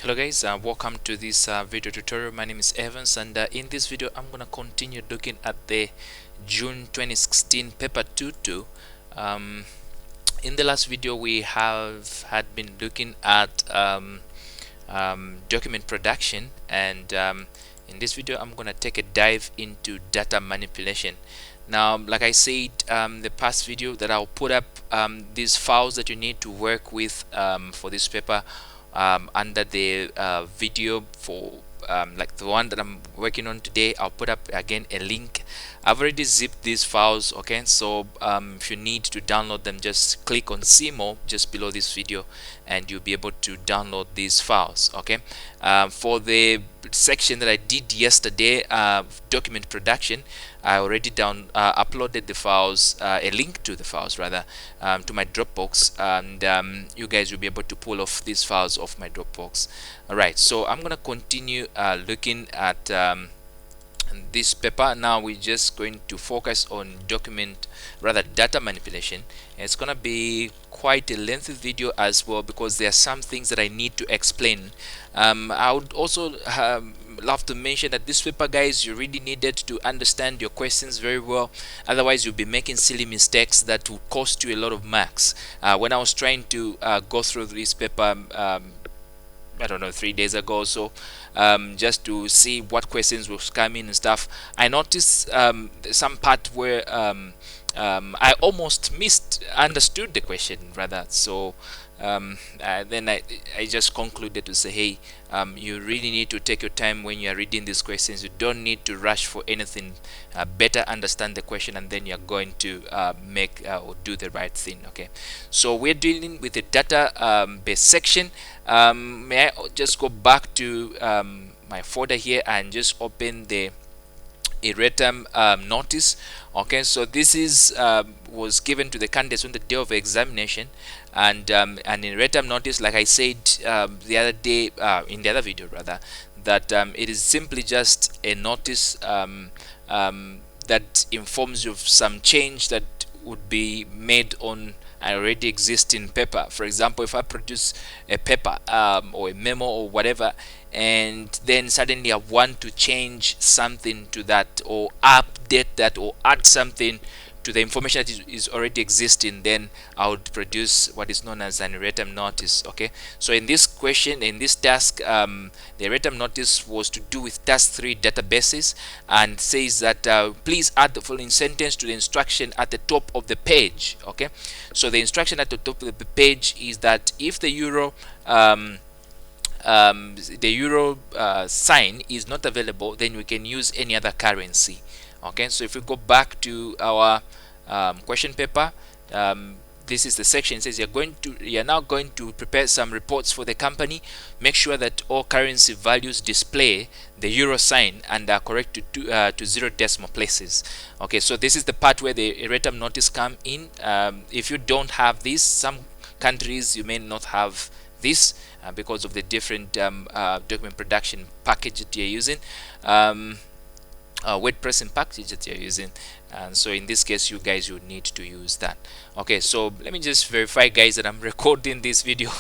Hello guys, welcome to this video tutorial. My name is Evans, and in this video I'm gonna continue looking at the June 2016 paper 2-2. In the last video we had been looking at document production, and in this video I'm gonna take a dive into data manipulation. Now, like I said, the past video, that I'll put up these files that you need to work with for this paper under the video for like the one that I'm working on today. I'll put up again a link. I've already zipped these files, okay? So if you need to download them, just click on see more just below this video and you'll be able to download these files, okay? For the section that I did yesterday, document production, I already uploaded the files, a link to the files rather, to my Dropbox, and you guys will be able to pull off these files off my Dropbox. Alright, so I'm gonna continue looking at this paper. Now we're just going to focus on data manipulation. It's gonna be quite a lengthy video as well, because there are some things that I need to explain. I would also love to mention that this paper, guys, you really needed to understand your questions very well, otherwise you'll be making silly mistakes that will cost you a lot of marks. When I was trying to go through this paper, I don't know, 3 days ago or so, just to see what questions was coming and stuff, I noticed some part where I almost misunderstood the question rather. So then I just concluded to say, hey, you really need to take your time when you are reading these questions. You don't need to rush for anything. Better understand the question, and then you're going to make or do the right thing. Okay, so we're dealing with the data based section. May I just go back to my folder here and just open the erratum notice. Okay, so this is was given to the candidates on the day of examination, and an erratum notice, like I said the other day, in the other video rather, that it is simply just a notice that informs you of some change that would be made on an already existing paper. For example, if I produce a paper or a memo or whatever, and then suddenly I want to change something to that, or update that, or add something to the information that is already existing, then I would produce what is known as an erratum notice. Okay, so in this question, in this task, the erratum notice was to do with task 3 databases, and says that please add the following sentence to the instruction at the top of the page. Okay, so the instruction at the top of the page is that if the euro sign is not available, then we can use any other currency. Okay, so if we go back to our question paper, this is the section. It says you're now going to prepare some reports for the company. Make sure that all currency values display the euro sign and are correct to 0 decimal places. Okay, so this is the part where the erratum notice come in. If you don't have this, some countries you may not have this because of the different document production package that you're using, word pressing package that you're using, and so in this case you guys would need to use that. Okay, so let me just verify, guys, that I'm recording this video.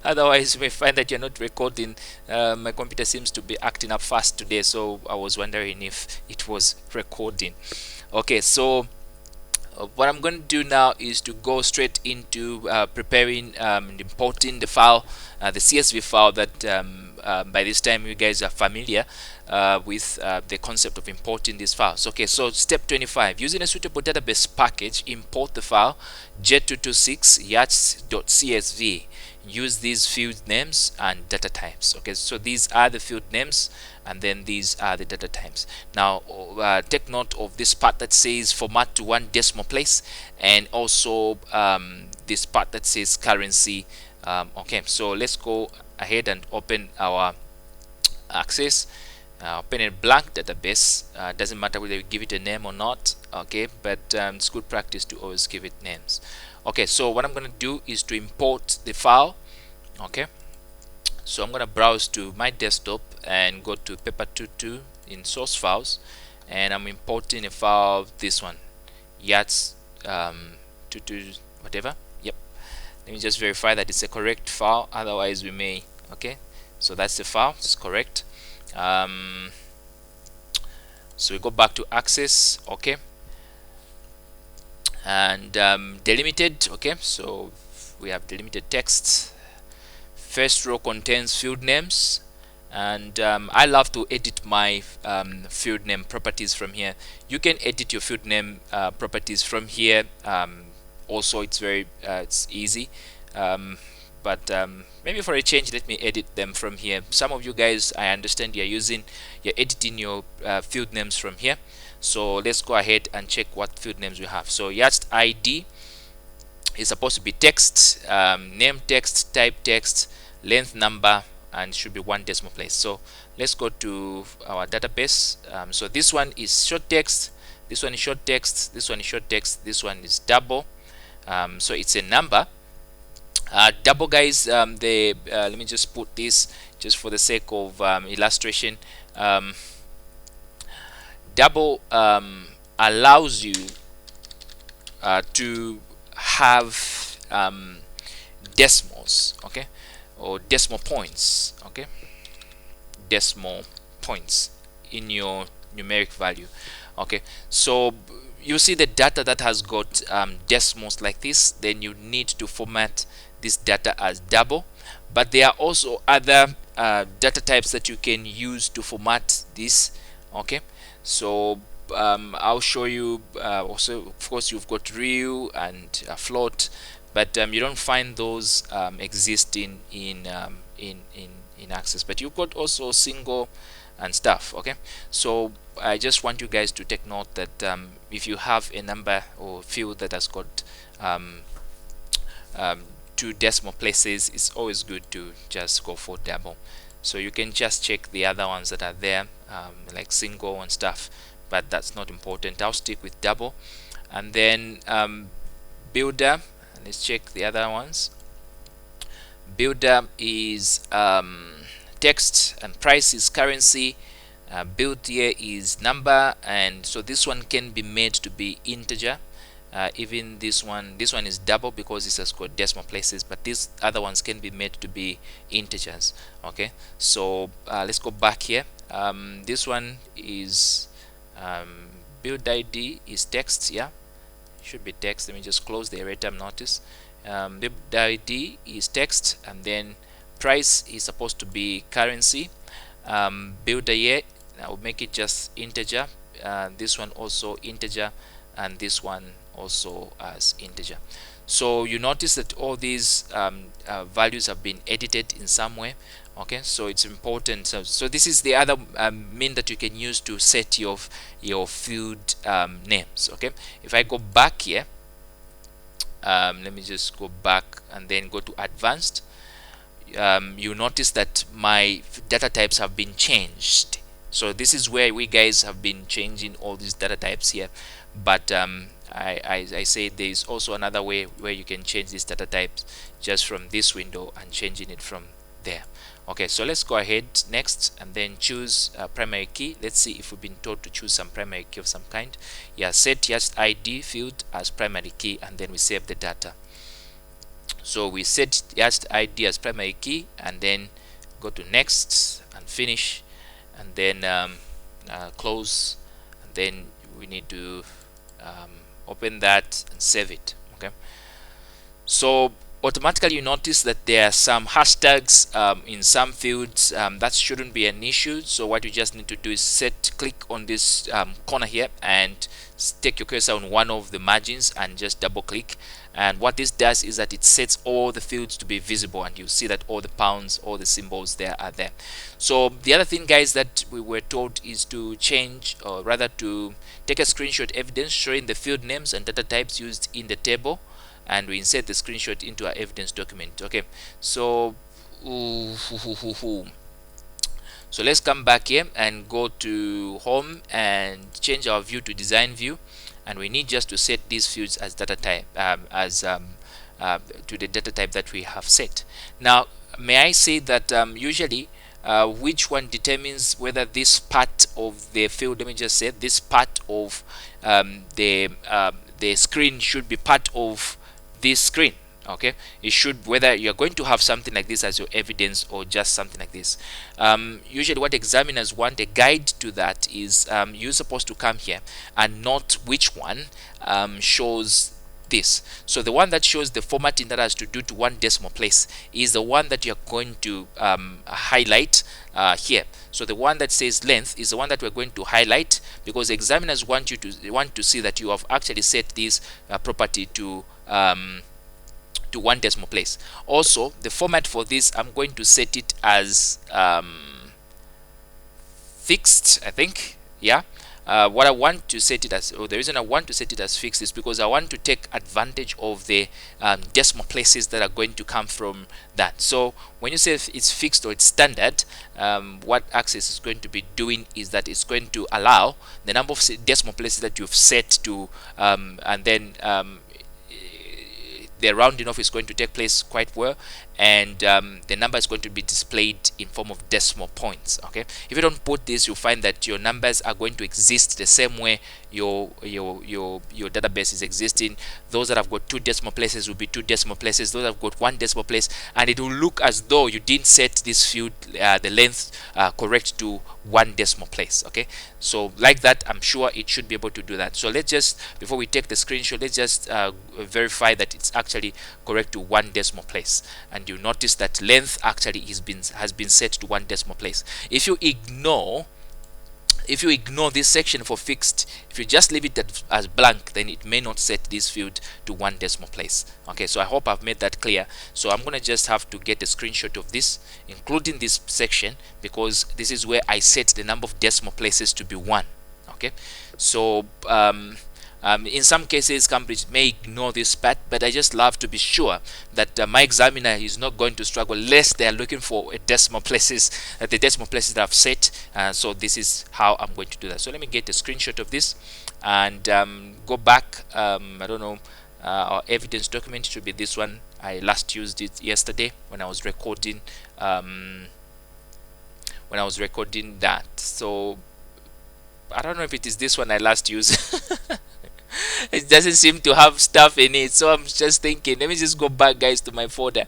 Otherwise you may find that you're not recording. My computer seems to be acting up fast today, so I was wondering if it was recording. Okay, so what I'm going to do now is to go straight into preparing and importing the file, the CSV file that by this time you guys are familiar with the concept of importing these files. Okay, so step 25, using a suitable database package, import the file jet226 yats.csv. Use these field names and data types. Okay, so these are the field names, and then these are the data types. Now take note of this part that says format to 1 decimal place, and also this part that says currency. Okay, so let's go ahead and open our Access. Open a blank database. Doesn't matter whether you give it a name or not. Okay, but it's good practice to always give it names. Okay, so what I'm going to do is to import the file. Okay, so I'm going to browse to my desktop and go to paper 2.2 in source files, and I'm importing a file, this one, yats 2.2 whatever. Yep, let me just verify that it's a correct file, otherwise we may. Okay, So that's the file, it's correct. So we go back to access, okay, and delimited. Okay, so we have delimited text. First row contains field names, and I love to edit my field name properties from here. You can edit your field name properties from here. Also, it's easy. But maybe for a change, let me edit them from here. Some of you guys, I understand you're editing your field names from here. So let's go ahead and check what field names we have. So Yacht ID is supposed to be text, name text, type text, length number, and should be one decimal place. So let's go to our database. So this one is short text, this one is short text, this one is short text, this one is double. So it's a number. Double, guys, let me just put this just for the sake of illustration. Double allows you to have decimals, okay, or decimal points, okay, decimal points in your numeric value. Okay, so you see the data that has got decimals like this, then you need to format this data as double. But there are also other data types that you can use to format this. Okay, so I'll show you. Also, of course, you've got real and float, but you don't find those existing in Access. But you've got also single and stuff. Okay, so I just want you guys to take note that if you have a number or field that has got two decimal places, it's always good to just go for double. So you can just check the other ones that are there, like single and stuff, but that's not important. I'll stick with double. And then builder, let's check the other ones. Builder is text, and price is currency. Build here is number, and so this one can be made to be integer. Even this one is double because this has got decimal places, but these other ones can be made to be integers. Okay, so let's go back here. This one is build ID is text. Yeah, should be text. Let me just close the array term notice. Build ID is text, and then price is supposed to be currency. Builder here, I will make it just integer. This one also integer, and this one also as integer. So you notice that all these values have been edited in some way. Okay, so it's important. So this is the other mean that you can use to set your field names. Okay, if I go back here, let me just go back and then go to advanced. You notice that my data types have been changed. So this is where we guys have been changing all these data types here. But I say there is also another way where you can change these data types just from this window and changing it from there. Okay, so let's go ahead next and then choose primary key. Let's see if we've been told to choose some primary key of some kind. Yeah, set Yacht ID field as primary key, and then we save the data. So we set Yacht ID as primary key, and then go to next and finish, and then close, and then we need to open that and save it. Okay, so automatically you notice that there are some hashtags in some fields. That shouldn't be an issue. So what you just need to do is click on this corner here and take your cursor on one of the margins and just double click, and what this does is that it sets all the fields to be visible, and you see that all the pounds, all the symbols there are there. So the other thing, guys, that we were told is to change, or rather to take a screenshot evidence showing the field names and data types used in the table, and we insert the screenshot into our evidence document. Okay, so so let's come back here and go to home and change our view to design view, and we need just to set these fields as data type to the data type that we have set. Now may I say that usually which one determines whether this part of the field, let me just say this part of the screen should be part of this screen. Okay, it should, whether you're going to have something like this as your evidence or just something like this. Usually what examiners want a guide to that is you're supposed to come here and note which one shows this. So the one that shows the formatting that has to do to one decimal place is the one that you're going to highlight here. So the one that says length is the one that we're going to highlight, because examiners want to see that you have actually set this property to one decimal place. Also, the format for this, I'm going to set it as fixed, I think. Yeah. What I want to set it as, or the reason I want to set it as fixed, is because I want to take advantage of the decimal places that are going to come from that. So when you say it's fixed or it's standard, what Access is going to be doing is that it's going to allow the number of decimal places that you've set to, and then the rounding off is going to take place quite well, and the number is going to be displayed in form of decimal points. Okay, if you don't put this, you'll find that your numbers are going to exist the same way your database is existing. Those that have got 2 decimal places will be 2 decimal places, those that have got 1 decimal place, and it will look as though you didn't set this field, the length, correct to 1 decimal place. Okay, so like that, I'm sure it should be able to do that. So let's just, before we take the screenshot, let's just verify that it's actually correct to 1 decimal place, and you notice that length actually has been set to 1 decimal place. If you ignore this section for fixed, if you just leave it as blank, then it may not set this field to 1 decimal place. Okay, so I hope I've made that clear. So I'm gonna just have to get a screenshot of this, including this section, because this is where I set the number of decimal places to be 1. Okay, so in some cases Cambridge may ignore this part, but I just love to be sure that my examiner is not going to struggle lest they are looking for a decimal places, the decimal places that I've set. So this is how I'm going to do that. So let me get a screenshot of this and go back. I don't know, our evidence document should be this one. I last used it yesterday when I was recording that. So I don't know if it is this one I last used. It doesn't seem to have stuff in it, so I'm just thinking, let me just go back, guys, to my folder.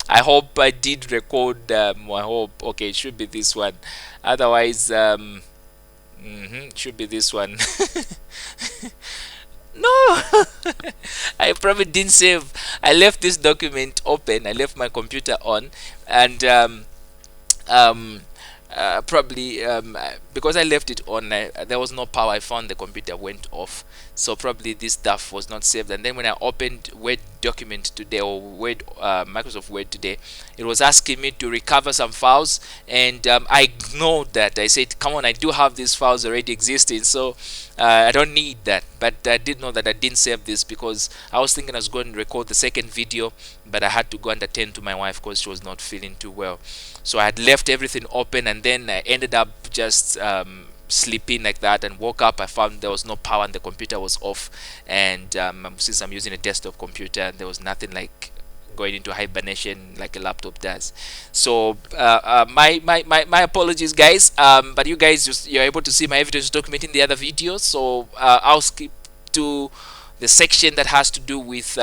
I hope I did record. I hope. Okay, it should be this one. Otherwise, it should be this one. No. I probably didn't save. I left this document open. I left my computer on, and probably because I left it on, there was no power. I found the computer went off, so probably this stuff was not saved. And then when I opened Word document today, or Word, Microsoft Word today, it was asking me to recover some files, and I ignored that. I said, come on, I do have these files already existing, so I don't need that. But I did know that I didn't save this, because I was thinking I was going to record the second video, but I had to go and attend to my wife because she was not feeling too well. So I had left everything open, and then I ended up just sleeping like that, and woke up. I found there was no power and the computer was off, and since I'm using a desktop computer, there was nothing like going into hibernation like a laptop does. So my apologies, guys, but you guys, you're able to see my evidence document in the other videos. So I'll skip to the section that has to do with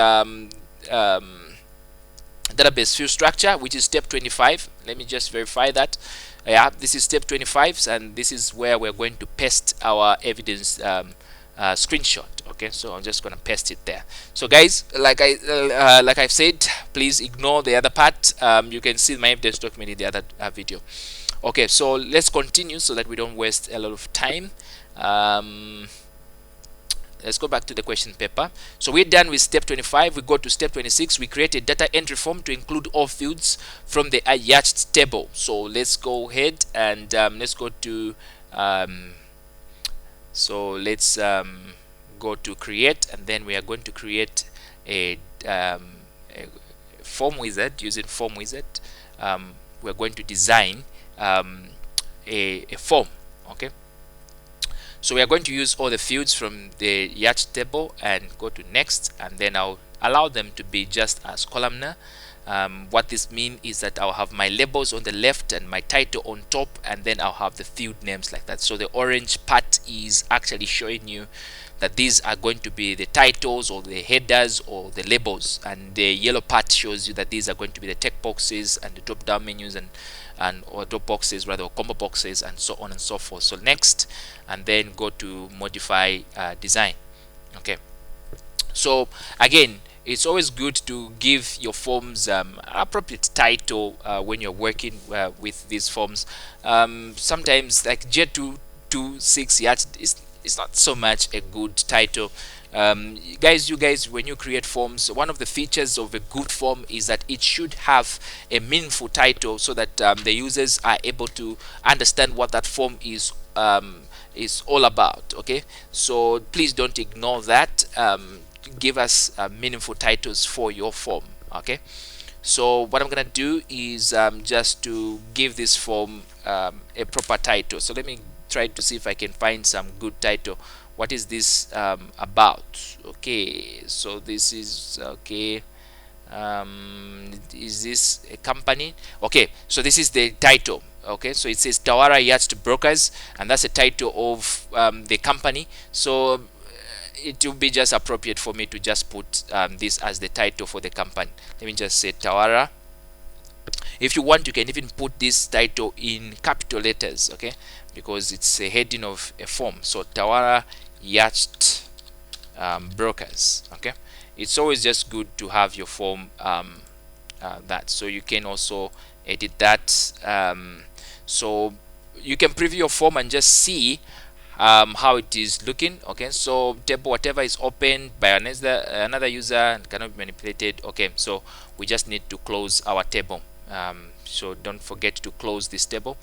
database view structure, which is step 25. Let me just verify that. Yeah, this is step 25, and this is where we're going to paste our evidence screenshot. Okay, so I'm just gonna paste it there. So guys, like I've said, please ignore the other part. You can see my evidence document in the other video. Okay, so let's continue so that we don't waste a lot of time. Let's go back to the question paper. So we're done with step 25. We go to step 26. We create a data entry form to include all fields from the Yacht table. So let's go ahead and let's go to go to create, and then we are going to create a form wizard. Using form wizard, we're going to design a form. Okay, so we are going to use all the fields from the Yacht table and go to next, and then I'll allow them to be just as columnar. What this means is that I'll have my labels on the left and my title on top, and then I'll have the field names like that. So the orange part is actually showing you that these are going to be the titles or the headers or the labels, and the yellow part shows you that these are going to be the text boxes and the drop down menus and or drop boxes rather, or combo boxes, and so on and so forth. So next, and then go to modify design. Okay, so again, it's always good to give your forms appropriate title when you're working with these forms. Sometimes like J226 yet it's not so much a good title. You guys, when you create forms, one of the features of a good form is that it should have a meaningful title, so that the users are able to understand what that form is all about. Okay, so please don't ignore that. Give us meaningful titles for your form. Okay, so what I'm gonna do is just to give this form a proper title. So let me try to see if I can find some good title. What is this about? Okay, so this is okay. Is this a company? Okay, so this is the title. Okay, so it says Tawara Yacht Brokers, and that's the title of the company. So it will be just appropriate for me to just put this as the title for the company. Let me just say Tawara. If you want, you can even put this title in capital letters, okay, because it's a heading of a form. So Tawara Yacht Brokers. Okay, it's always just good to have your form that, so you can also edit that. So you can preview your form and just see how it is looking. Okay, so table whatever is opened by another user cannot be manipulated. Okay, so we just need to close our table. So don't forget to close this table.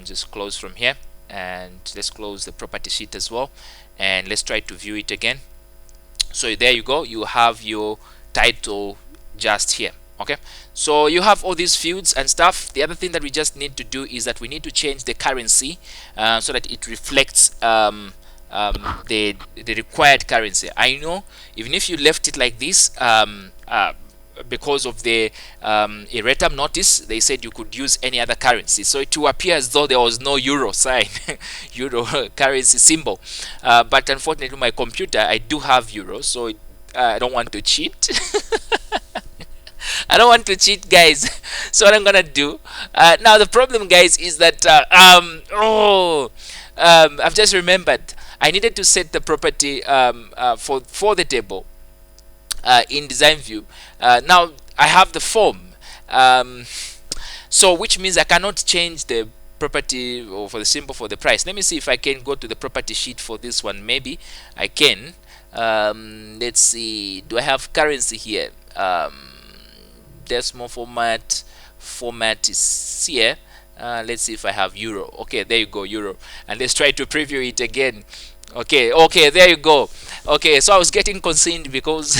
Just close from here, and let's close the property sheet as well, and let's try to view it again. So there you go, you have your title just here. Okay, so you have all these fields and stuff. The other thing that we just need to do is that we need to change the currency so that it reflects the required currency. I know even if you left it like this, because of the erratum notice, they said you could use any other currency, so it will appear as though there was no euro sign euro currency symbol, but unfortunately my computer, I do have euro, so I don't want to cheat. I don't want to cheat, guys. So what I'm gonna do now, the problem, guys, is that I've just remembered I needed to set the property for the table in design view. Now I have the form, so which means I cannot change the property or for the symbol for the price. Let me see if I can go to the property sheet for this one. Maybe I can. Let's see, do I have currency here? Decimal format is here. Let's see if I have euro. Okay, there you go, euro, and let's try to preview it again. Okay, there you go. Okay, so I was getting concerned because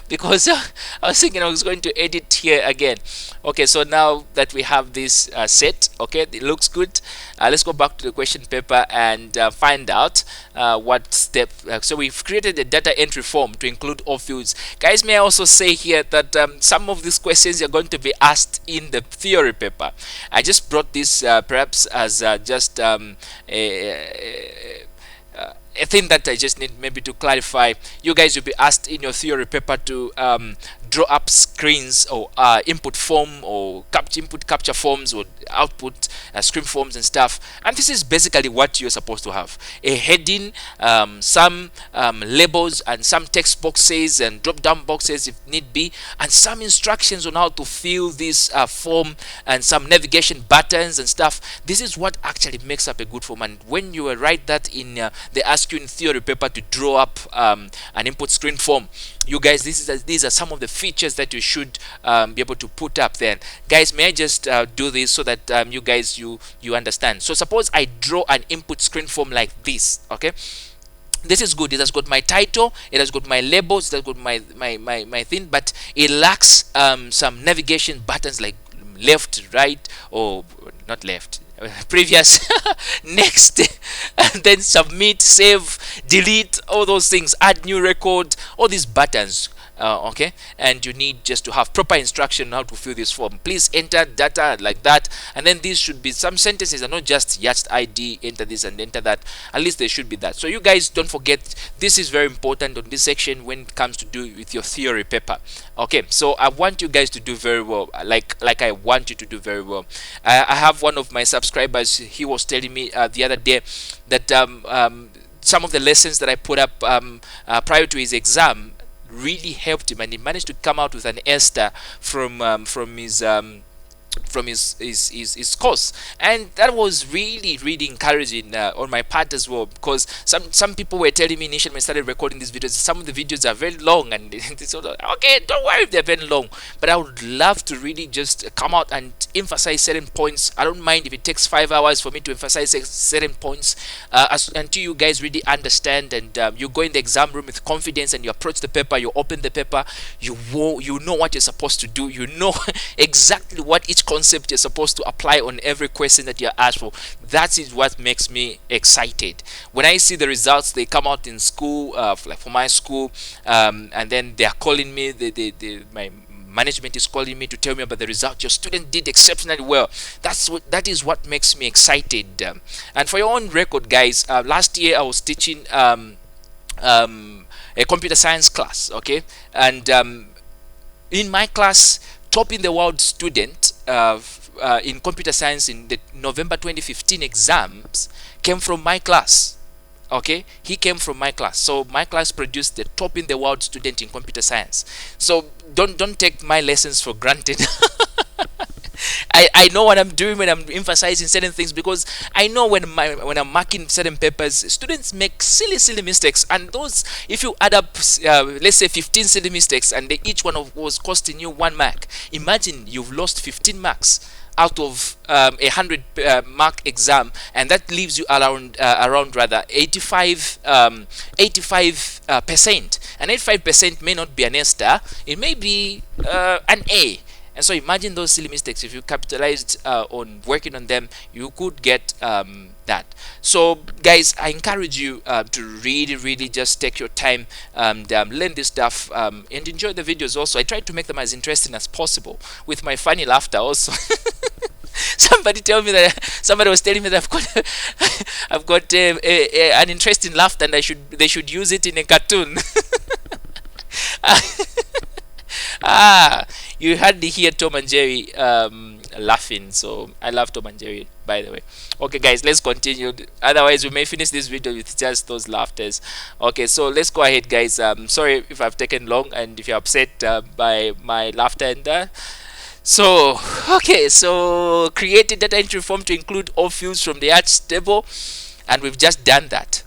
because I was thinking I was going to edit here again. Okay, so now that we have this set, okay, it looks good. Let's go back to the question paper and find out what step. So we've created a data entry form to include all fields. Guys, may I also say here that some of these questions are going to be asked in the theory paper. I just brought this perhaps as just a thing that I just need maybe to clarify. You guys will be asked in your theory paper to draw up screens or input form or input capture forms or output screen forms and stuff, and this is basically what you're supposed to have: a heading, some labels, and some text boxes and drop down boxes if need be, and some instructions on how to fill this form, and some navigation buttons and stuff. This is what actually makes up a good form, and when you write that in they ask you in theory paper to draw up an input screen form, you guys, these are some of the features that you should be able to put up there. Guys, may I just do this so that you guys you understand? So suppose I draw an input screen form like this. Okay, this is good. It has got my title, it has got my labels, it has got my thing, but it lacks some navigation buttons like left, right, or not left, previous, next, and then submit, save, delete, all those things, add new record, all these buttons. okay, and you need just to have proper instruction on how to fill this form. Please enter data like that, and then these should be some sentences, and not just ID, enter this and enter that. At least there should be that. So you guys don't forget, this is very important on this section when it comes to do with your theory paper. Okay, so I want you guys to do very well, like I want you to do very well. I have one of my subscribers, he was telling me the other day that some of the lessons that I put up prior to his exam really helped him, and he managed to come out with an S-star from his course, and that was really encouraging on my part as well, because some people were telling me initially when I started recording these videos, some of the videos are very long, and they sort of, okay, don't worry if they're very long, but I would love to really just come out and emphasize certain points. I don't mind if it takes 5 hours for me to emphasize certain points until you guys really understand, and you go in the exam room with confidence, and you approach the paper, you open the paper, you know what you're supposed to do, you know exactly what each concept you're supposed to apply on every question that you're asked for. That is what makes me excited when I see the results. They come out in school, like for my school, and then they are calling me, my management is calling me to tell me about the result. Your student did exceptionally well. That is what makes me excited. And for your own record, guys, last year I was teaching a computer science class, okay, and in my class, top in the world student in computer science in the November 2015 exams came from my class. Okay, he came from my class. So my class produced the top in the world student in computer science. So don't take my lessons for granted. I know what I'm doing when I'm emphasizing certain things, because I know when I'm marking certain papers, students make silly mistakes, and those, if you add up let's say 15 silly mistakes, and each one was costing you 1 mark, imagine you've lost 15 marks out of a 100 mark exam, and that leaves you around rather 85 percent, and 85% may not be an S-star, it may be an A. And so imagine those silly mistakes. If you capitalized on working on them, you could get that. So guys, I encourage you to really just take your time and learn this stuff and enjoy the videos also. I try to make them as interesting as possible with my funny laughter also. Somebody was telling me that I've got an interesting laughter, and they should use it in a cartoon. You hardly hear Tom and Jerry laughing, so I love Tom and Jerry, by the way. Okay guys, let's continue, otherwise we may finish this video with just those laughters. Okay, so let's go ahead guys. Sorry if I've taken long and if you're upset by my laughter. And so okay, so create a data entry form to include all fields from the arts table, and we've just done that.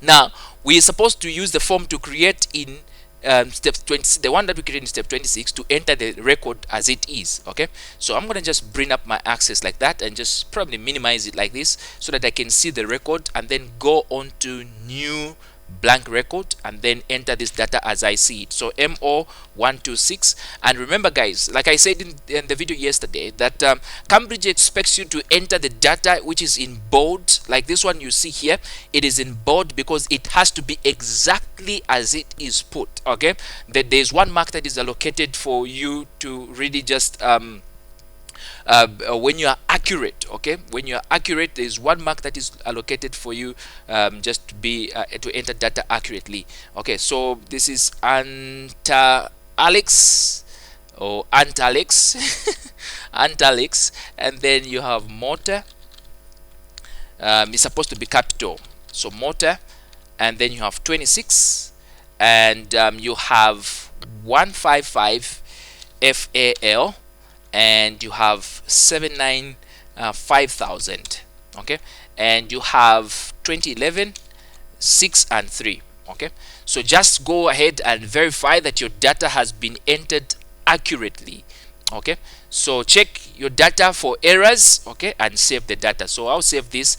Now we're supposed to use the form to create in step 20, the one that we created in step 26, to enter the record as it is. Okay, so I'm gonna just bring up my access like that, and just probably minimize it like this, so that I can see the record, and then go on to new blank record, and then enter this data as I see it. So MO126. And remember guys, like I said in the video yesterday, that Cambridge expects you to enter the data which is in bold, like this one you see here. It is in bold because it has to be exactly as it is put. Okay, there's 1 mark that is allocated for you to really just when you are accurate. Okay, when you are accurate, there is 1 mark that is allocated for you just to be to enter data accurately. Okay, so this is Alex or Alex Alex, and then you have motor. It's supposed to be capital, so motor, and then you have 26, and you have 155 FAL, and you have 795,000. Okay, and you have 2011 6 and 3. Okay, so just go ahead and verify that your data has been entered accurately. Okay, so check your data for errors, okay, and save the data. So I'll save this.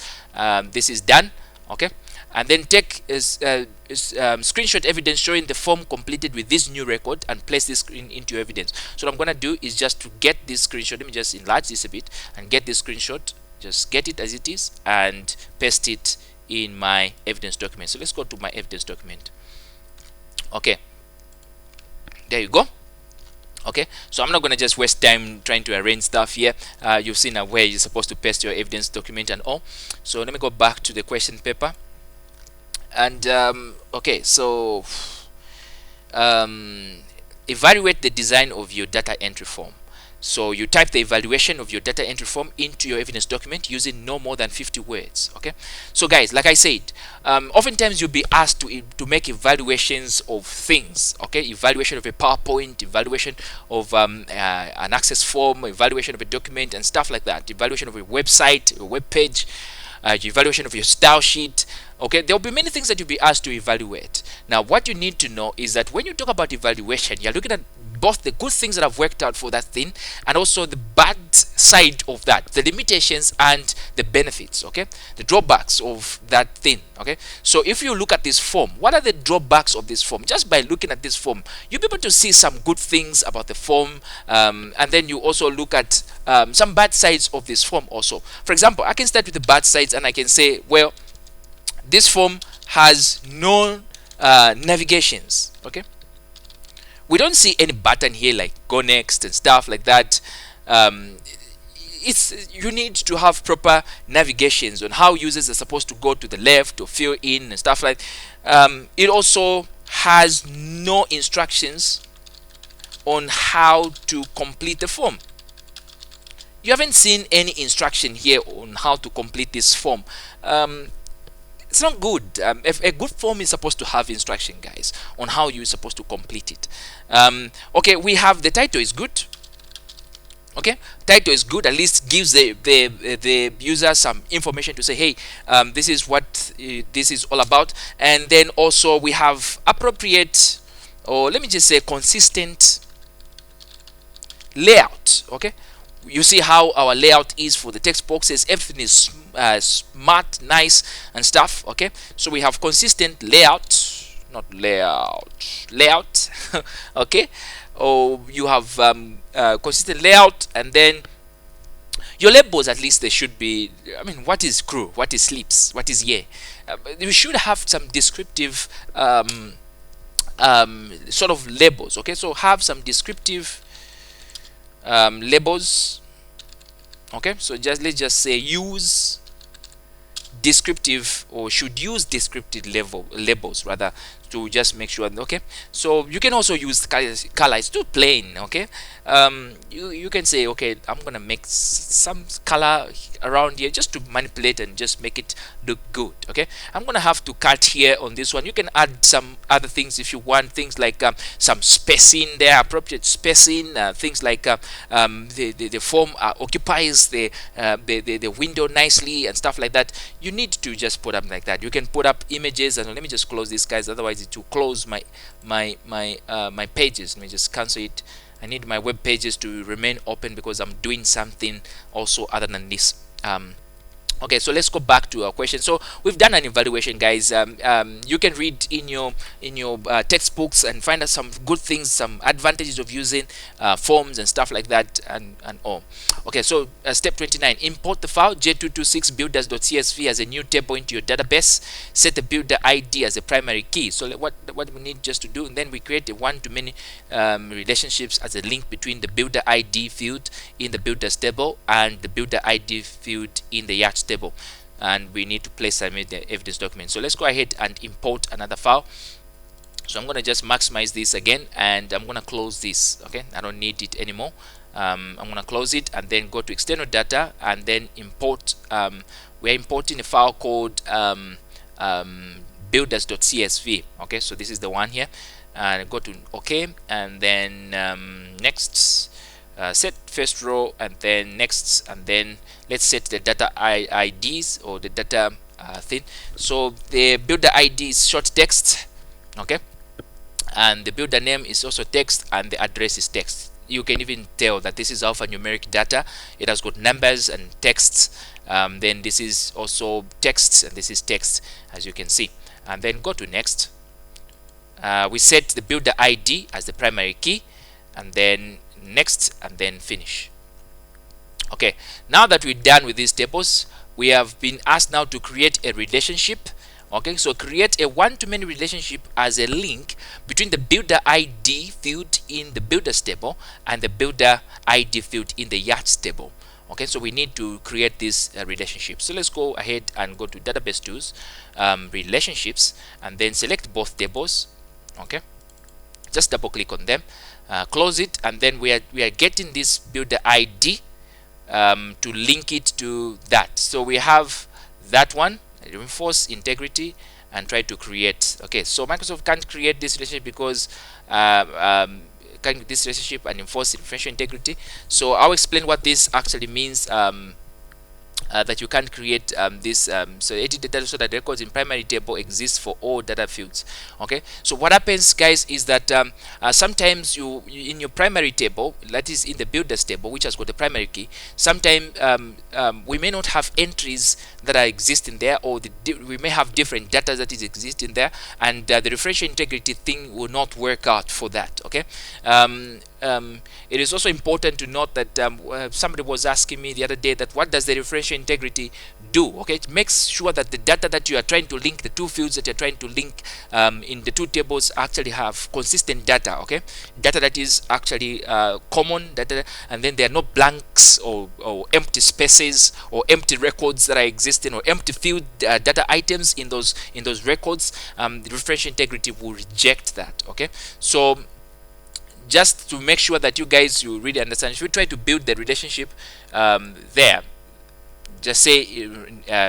This is done. Okay, and then take screenshot evidence showing the form completed with this new record, and place this into evidence. So what I'm gonna do is just to get this screenshot. Let me just enlarge this a bit and get this screenshot. Just get it as it is and paste it in my evidence document. So let's go to my evidence document. Okay, There you go. Okay, so I'm not going to just waste time trying to arrange stuff here. You've seen where you're supposed to paste your evidence document and all. So let me go back to the question paper. And okay, so evaluate the design of your data entry form. So you type the evaluation of your data entry form into your evidence document using no more than 50 words. Okay, so guys, like I said, oftentimes you'll be asked to make evaluations of things. Okay, evaluation of a PowerPoint, evaluation of an access form, evaluation of a document and stuff like that, evaluation of a website, a web page, evaluation of your style sheet. Okay, there will be many things that you'll be asked to evaluate. Now what you need to know is that when you talk about evaluation, you're looking at both the good things that have worked out for that thing and also the bad side of that, the limitations and the benefits, okay, the drawbacks of that thing. Okay, so if you look at this form, what are the drawbacks of this form? Just by looking at this form, you'll be able to see some good things about the form, and then you also look at some bad sides of this form also. For example, I can start with the bad sides and I can say, well, this form has no navigations. Okay, we don't see any button here like go next and stuff like that. You need to have proper navigations on how users are supposed to go to the left or fill in and stuff like it also has no instructions on how to complete the form. You haven't seen any instruction here on how to complete this form. It's not good. If a good form is supposed to have instruction, guys, on how you're supposed to complete it. Okay, we have the title is good. Okay, title is good, at least gives the user some information to say, hey, this is what this is all about. And then also we have appropriate, or let me just say consistent layout. Okay, you see how our layout is for the text boxes. Everything is smart, nice and stuff. Okay, so we have consistent layout, not layout. Okay, or you have consistent layout, and then your labels, at least they should be, I mean, what is crew, what is sleeps, what is yeah. You should have some descriptive sort of labels. Okay, so have some descriptive labels. Okay, so let's just say use descriptive, or should use descriptive labels rather, to just make sure. Okay, so you can also use color. It's too plain. Okay, you can say, okay, I'm gonna make some color around here just to manipulate and just make it look good. Okay, I'm gonna have to cut here on this one. You can add some other things if you want, things like some spacing there, appropriate spacing, things like the form occupies the window nicely and stuff like that. You need to just put up like that. You can put up images, and let me just close this, guys, otherwise it will close my pages. Let me just cancel it. I need my web pages to remain open because I'm doing something also other than this. Okay, so let's go back to our question. So we've done an evaluation, guys. You can read in your textbooks and find out some good things, some advantages of using forms and stuff like that, and all. Okay, so step 29: import the file j226 builders.csv as a new table into your database. Set the builder ID as a primary key. So what we need just to do, and then we create a one-to-many relationships as a link between the builder ID field in the builders table and the builder ID field in the yacht table, and we need to place them in the evidence document. So let's go ahead and import another file. So I'm going to just maximize this again, and I'm going to close this. Okay, I don't need it anymore. I'm going to close it and then go to external data and then import. We're importing a file called builders.csv. okay, so this is the one here, and go to OK, and then next. Set first row, and then next, and then let's set the data IDs, or the data thing. So the builder ID is short text, okay, and the builder name is also text, and the address is text. You can even tell that this is alphanumeric data. It has got numbers and texts. Then this is also text, and this is text, as you can see. And then go to next. We set the builder ID as the primary key, and then next, and then finish. Okay, now that we're done with these tables, we have been asked now to create a relationship Okay, so create a one-to-many relationship as a link between the builder ID field in the builders table and the builder ID field in the yachts table. Okay, so we need to create this relationship. So let's go ahead and go to database tools, relationships, and then select both tables. Okay, just double click on them, close it, and then we are getting this builder ID to link it to that. So we have that one, reinforce integrity, and try to create. Okay, so Microsoft can't create this relationship because this relationship and enforce information integrity. So I'll explain what this actually means. That you can create so edit data so that records in primary table exists for all data fields. Okay, so what happens, guys, is that sometimes you in your primary table, that is in the builders table, which has got the primary key, sometimes we may not have entries that are existing there, or we may have different data that is existing there, and the refresh integrity thing will not work out for that. Okay, it is also important to note that somebody was asking me the other day that what does the refresh integrity do? Okay, it makes sure that the data that you are trying to link, the two fields that you're trying to link in the two tables, actually have consistent data. Okay, data that is actually common data, and then there are no blanks or empty spaces or empty records that are existing, or empty field data items in those records. The refresh integrity will reject that. Okay, so just to make sure that you guys really understand, if you try to build the relationship there, just say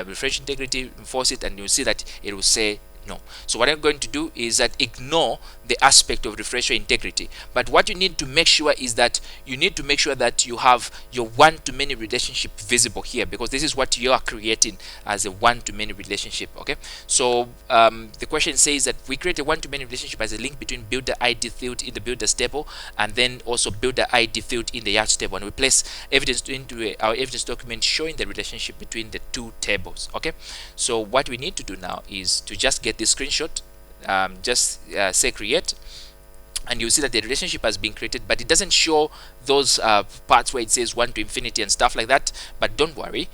refresh integrity, enforce it, and you'll see that it will say no. So what I'm going to do is that ignore the aspect of refresher integrity, but what you need to make sure is that you need to make sure that you have your one-to-many relationship visible here, because this is what you are creating as a one-to-many relationship. Okay, so the question says that we create a one-to-many relationship as a link between builder ID field in the builders table and then also builder ID field in the yachts table, and we place evidence into our evidence document showing the relationship between the two tables. Okay, so what we need to do now is to just get this screenshot, say create, and you see that the relationship has been created, but it doesn't show those parts where it says 1 to infinity and stuff like that. But don't worry,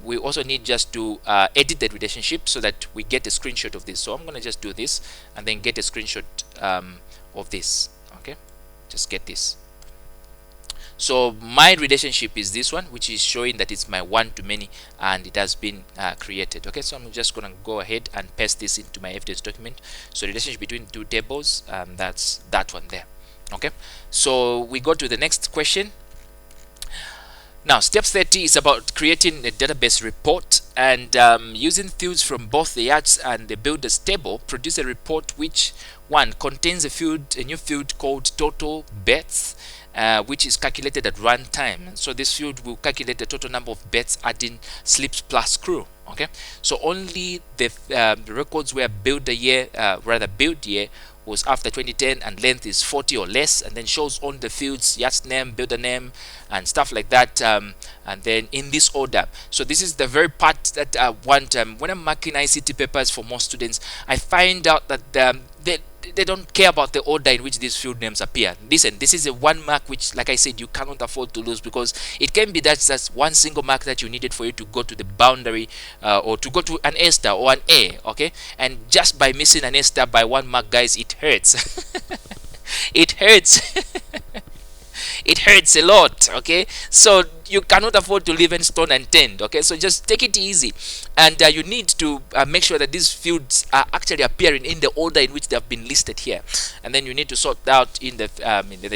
we also need just to edit the relationship so that we get a screenshot of this. So I'm going to just do this and then get a screenshot of this. Okay, just get this. So my relationship is this one, which is showing that it's my one-to-many and it has been created. Okay, so I'm just gonna go ahead and paste this into my evidence document. So relationship between two tables, that's that one there. Okay, so we go to the next question. Now, step 30 is about creating a database report, and using fields from both the yachts and the builders table, produce a report which one contains a new field called total bets, which is calculated at runtime. So this field will calculate the total number of bets adding slips plus crew. Okay, so only the records where build year was after 2010 and length is 40 or less, and then shows on the fields yacht name, builder name, and stuff like that, and then in this order. So this is the very part that I want. When I'm marking ICT papers for most students, I find out that they don't care about the order in which these field names appear. Listen, this is a one mark which, like I said, you cannot afford to lose, because it can be that's one single mark that you needed for you to go to the boundary or to go to an A star or an A. Okay, and just by missing an A star by one mark, guys, it hurts. It hurts. It hurts a lot. Okay, so you cannot afford to leave any stone unturned. Okay, so just take it easy, and you need to make sure that these fields are actually appearing in the order in which they have been listed here, and then you need to sort out in the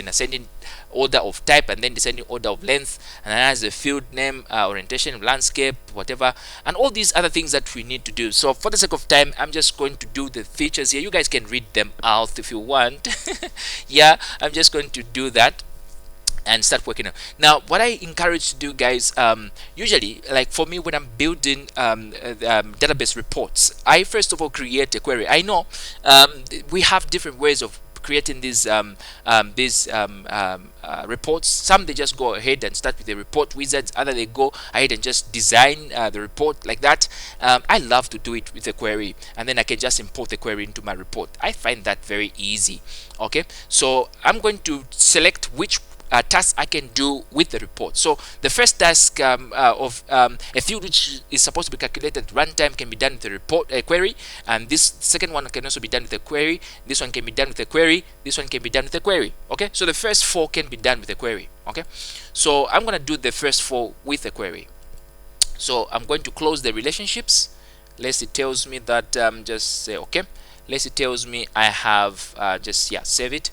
ascending order of type and then descending order of length, and as the field name, orientation, landscape, whatever, and all these other things that we need to do. So for the sake of time, I'm just going to do the features here. You guys can read them out if you want. Yeah, I'm just going to do that and start working on. Now, what I encourage to do, guys, usually, like for me, when I'm building database reports, I first of all create a query. I know we have different ways of creating these reports. Some they just go ahead and start with the report wizards. Other they go ahead and just design the report like that. I love to do it with a query, and then I can just import the query into my report. I find that very easy. Okay, so I'm going to select which tasks I can do with the report. So the first task of a field which is supposed to be calculated runtime can be done with a report query, and this second one can also be done with a query. This one can be done with a query. This one can be done with a query. Okay, so the first 4 can be done with a query. Okay, so I'm gonna do the first 4 with a query. So I'm going to close the relationships. Let's it tells me that just say okay. Let's it tells me I have just save it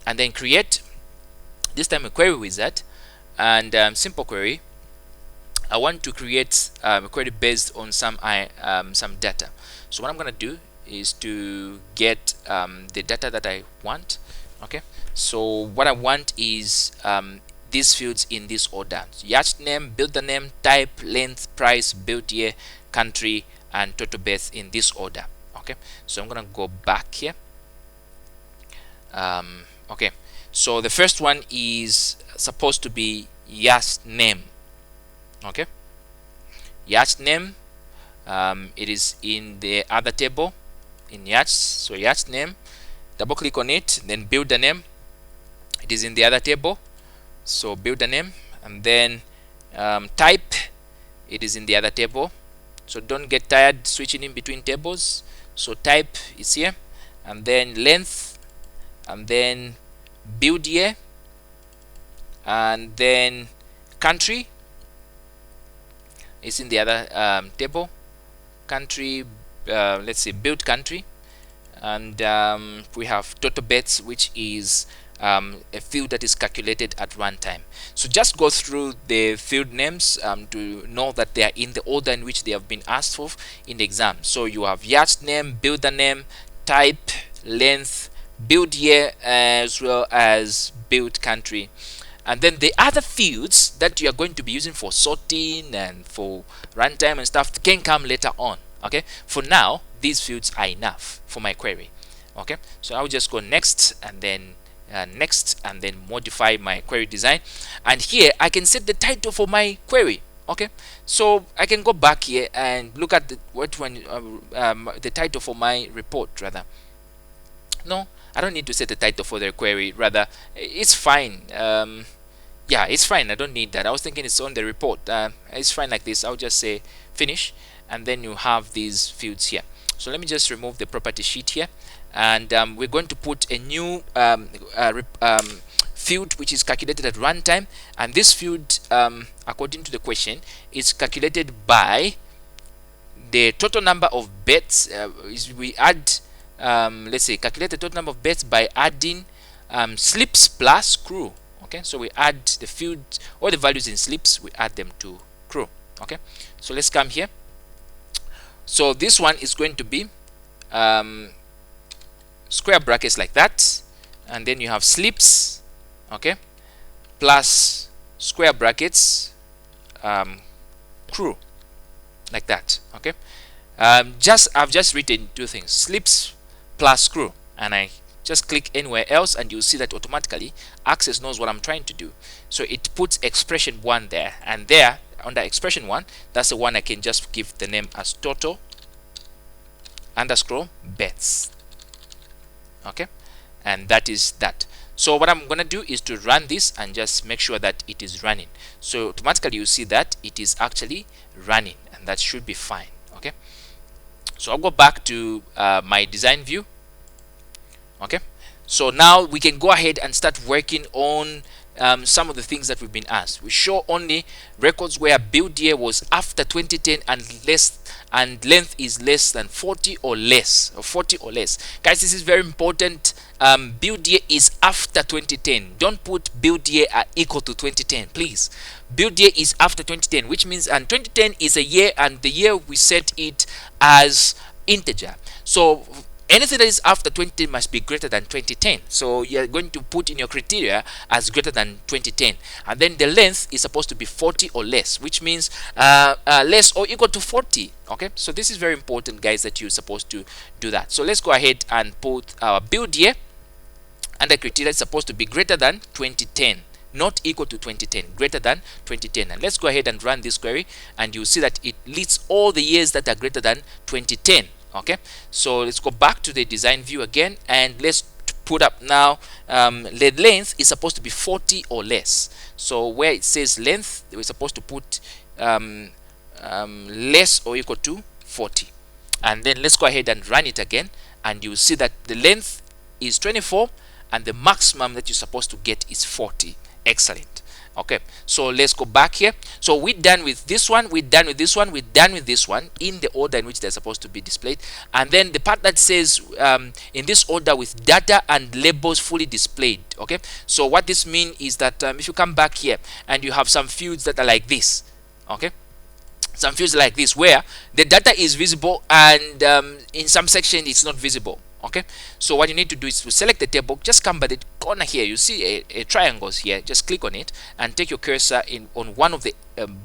and then create. This time a query wizard, and simple query. I want to create a query based on some data. So what I'm gonna do is to get the data that I want. Okay, so what I want is these fields in this order: yacht name, builder name, type, length, price, build year, country, and total birth in this order. Okay, so I'm gonna go back here. Okay, so the first one is supposed to be yacht name. Okay, yacht name, it is in the other table in yachts. So yacht name, double click on it, then builder name, it is in the other table. So builder name, and then type, it is in the other table. So don't get tired switching in between tables. So type is here, and then length, and then build year, and then country is in the other table. Country, let's say build country, and we have total births, which is a field that is calculated at runtime. So just go through the field names to know that they are in the order in which they have been asked for in the exam. So you have yacht name, builder name, type, length, build year, as well as build country. And then the other fields that you are going to be using for sorting and for runtime and stuff can come later on. Okay, for now these fields are enough for my query. Okay, so I'll just go next, and then next, and then modify my query design. And here I can set the title for my query. Okay, so I can go back here and look at the the title for my report. Rather, no, I don't need to set the title for the query. Rather, it's fine. Yeah, it's fine. I don't need that. I was thinking it's on the report. It's fine like this. I'll just say finish, and then you have these fields here. So let me just remove the property sheet here, and we're going to put a new field which is calculated at runtime. And this field, according to the question, is calculated by the total number of bets. We add, let's say, calculate the total number of bets by adding slips plus crew. Okay, so we add the field, all the values in slips, we add them to crew. Okay, so let's come here. So this one is going to be square brackets like that, and then you have slips, okay, plus square brackets crew, like that. Okay, I've just written two things: slips plus crew, and I just click anywhere else, and you'll see that automatically Access knows what I'm trying to do. So it puts expression 1 there, and there under expression 1, that's the one I can just give the name as total underscore bets. Okay, and that is that. So what I'm gonna do is to run this and just make sure that it is running. So automatically you see that it is actually running, and that should be fine. Okay, so I'll go back to my design view. Okay, so now we can go ahead and start working on some of the things that we've been asked. We show only records where build year was after 2010 and less, and length is less than 40 or less, or 40 or less. Guys, this is very important. Build year is after 2010. Don't put build year equal to 2010, please. Build year is after 2010, which means, and 2010 is a year, and the year we set it as integer. So anything that is after 2010 must be greater than 2010. So you're going to put in your criteria as greater than 2010, and then the length is supposed to be 40 or less, which means less or equal to 40. Okay, so this is very important, guys, that you're supposed to do that. So let's go ahead and put our build year, and the criteria is supposed to be greater than 2010, not equal to 2010, greater than 2010. And let's go ahead and run this query, and you'll see that it lists all the years that are greater than 2010. Okay, so let's go back to the design view again, and let's put up now the length is supposed to be 40 or less. So where it says length, we're supposed to put less or equal to 40. And then let's go ahead and run it again, and you see that the length is 24 and the maximum that you're supposed to get is 40. Excellent. Okay, so let's go back here. So we're done with this one, we're done with this one, we're done with this one in the order in which they're supposed to be displayed. And then the part that says in this order with data and labels fully displayed. Okay, so what this means is that if you come back here and you have some fields that are like this, okay, some fields like this where the data is visible and in some section it's not visible. Okay, so what you need to do is to select the table, just come by the corner here, you see a triangles here, just click on it and take your cursor in on one of the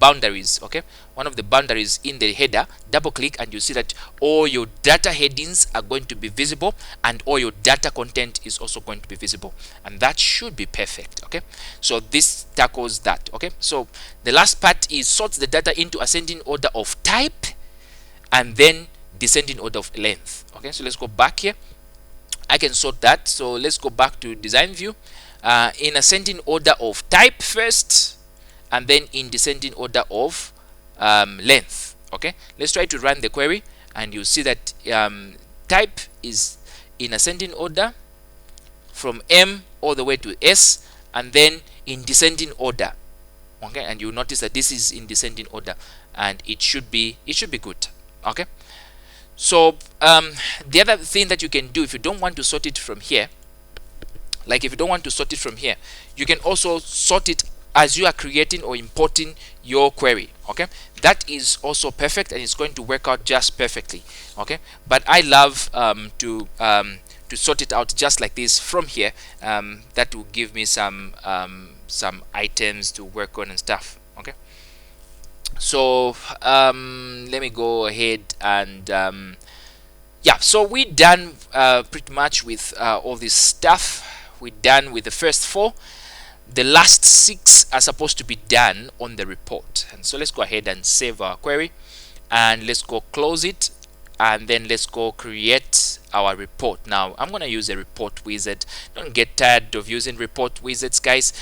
boundaries. Okay, one of the boundaries in the header, double click, and you see that all your data headings are going to be visible and all your data content is also going to be visible, and that should be perfect. Okay, so this tackles that. Okay, so the last part is sorts the data into ascending order of type and then descending order of length. Okay, so let's go back here. I can sort that. So let's go back to design view, in ascending order of type first and then in descending order of length. Okay, let's try to run the query and you see that type is in ascending order from M all the way to S and then in descending order. Okay, and you notice that this is in descending order and it should be good. Okay, so the other thing that you can do if you don't want to sort it from here, like if you don't want to sort it from here, you can also sort it as you are creating or importing your query. Okay, that is also perfect and it's going to work out just perfectly. Okay, but I love to sort it out just like this from here. That will give me some items to work on and stuff. Okay, so let me go ahead and yeah, so we're done pretty much with all this stuff. We're done with the first 4. The last 6 are supposed to be done on the report, and so let's go ahead and save our query and let's go close it, and then let's go create our report. Now I'm going to use a report wizard. Don't get tired of using report wizards, guys.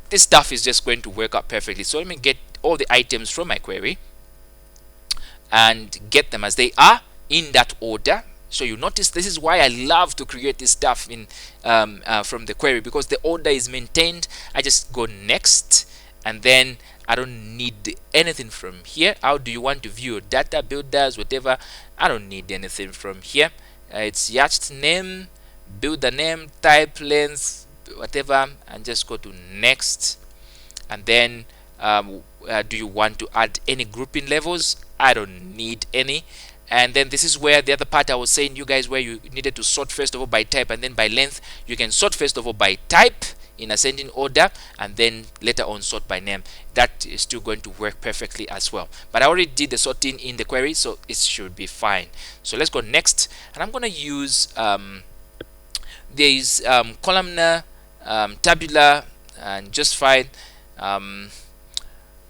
This stuff is just going to work out perfectly. So let me get all the items from my query and get them as they are in that order. So you notice this is why I love to create this stuff in from the query, because the order is maintained. I just go next and then I don't need anything from here. How do you want to view your data, builders, whatever? I don't need anything from here. It's yacht name, builder name, type, length, whatever, and just go to next. And then do you want to add any grouping levels? I don't need any. And then this is where the other part I was saying you guys, where you needed to sort first of all by type and then by length. You can sort first of all by type in ascending order and then later on sort by name. That is still going to work perfectly as well, but I already did the sorting in the query, so it should be fine. So let's go next, and I'm going to use these columnar, tabular, and just fine.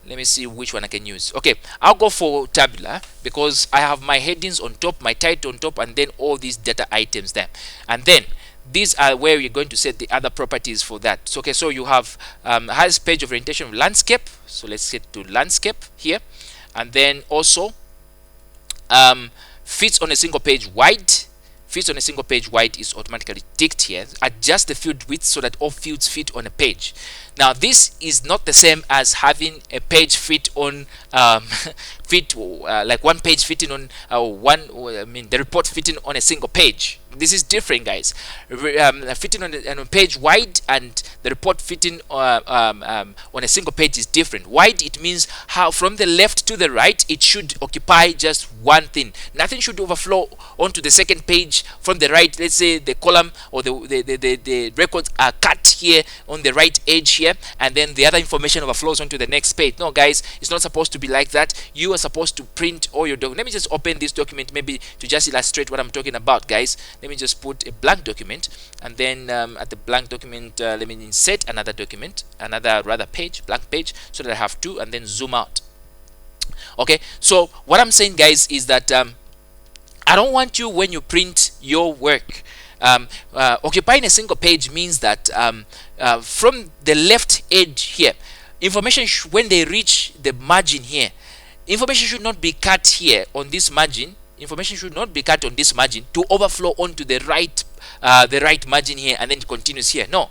Let me see which one I can use. Okay, I'll go for tabular because I have my headings on top, my title on top, and then all these data items there. And then these are where you're going to set the other properties for that. So, okay, so you have has page of orientation of landscape. So let's set to landscape here, and then also fits on a single page wide. Fits on a single page wide is automatically ticked here. Adjust the field width so that all fields fit on a page. Now this is not the same as having a page fit on like one page fitting on the report fitting on a single page. This is different, guys. Fitting on a page wide and the report fitting on a single page is different. Wide, it means how from the left to the right it should occupy just one thing. Nothing should overflow onto the second page from the right. Let's say the column or the records are cut here on the right edge here, and then the other information overflows onto the next page. No, guys, it's not supposed to be like that. You are supposed to print all your documents. Let me just open this document maybe to just illustrate what I'm talking about, guys. Let me just put a blank document, and then at the blank document let me insert another document, another rather page, blank page, so that I have 2, and then zoom out. Okay, so what I'm saying, guys, is that I don't want you, when you print your work, Occupying a single page means that from the left edge here, information when they reach the margin here, information should not be cut here on this margin. Information should not be cut on this margin to overflow onto the right margin here and then it continues here. No.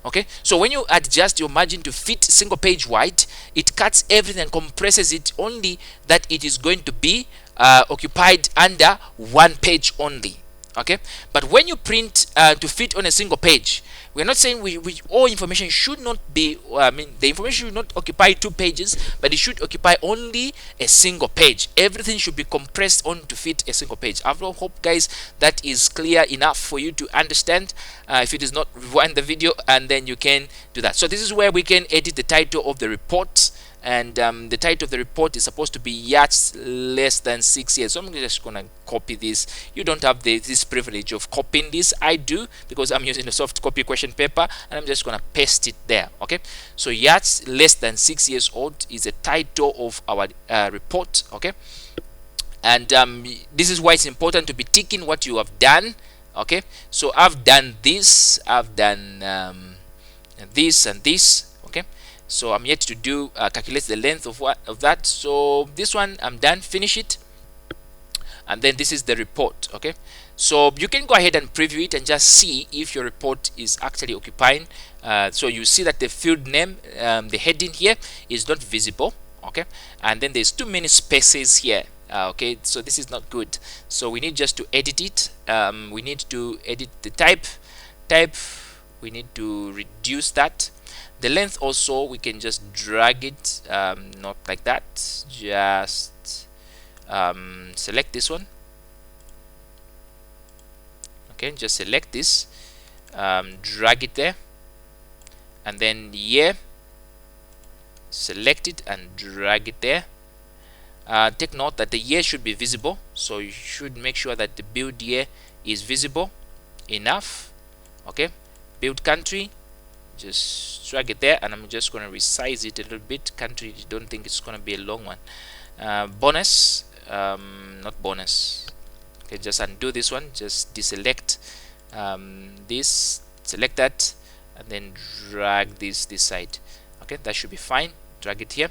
Okay, so when you adjust your margin to fit single page wide, it cuts everything and compresses it only that it is going to be occupied under one page only. Okay, but when you print to fit on a single page, we're not saying all information should not be the information should not occupy 2 pages, but it should occupy only a single page. Everything should be compressed on to fit a single page. I hope, guys, that is clear enough for you to understand. If it is not, rewind the video and then you can do that. So this is where we can edit the title of the report, and the title of the report is supposed to be yachts less than 6 years. So I'm just gonna copy this. You don't have this privilege of copying this. I do, because I'm using a soft copy question paper, and I'm just gonna paste it there. Okay, so yachts less than 6 years old is the title of our report. Okay, and this is why it's important to be ticking what you have done. Okay, so I've done this, I've done this and this. Okay, so I'm yet to do calculate the length of that. So this one I'm done, finish it, and then this is the report. Okay, so you can go ahead and preview it and just see if your report is actually occupying. So you see that the field name, the heading here is not visible. Okay, and then there's too many spaces here. Okay, so this is not good. So we need just to edit it. We need to edit the type. We need to reduce that. The length also, we can just drag it, not like that, just select this one. Okay, just select this, drag it there, and then here select it and drag it there. Take note that the year should be visible, so you should make sure that the build year is visible enough. Okay, build country, just drag it there, and I'm just going to resize it a little bit. Country, don't think it's going to be a long one. Bonus, not bonus. Okay, just undo this one, just deselect this, select that, and then drag this side. Okay, that should be fine. Drag it here,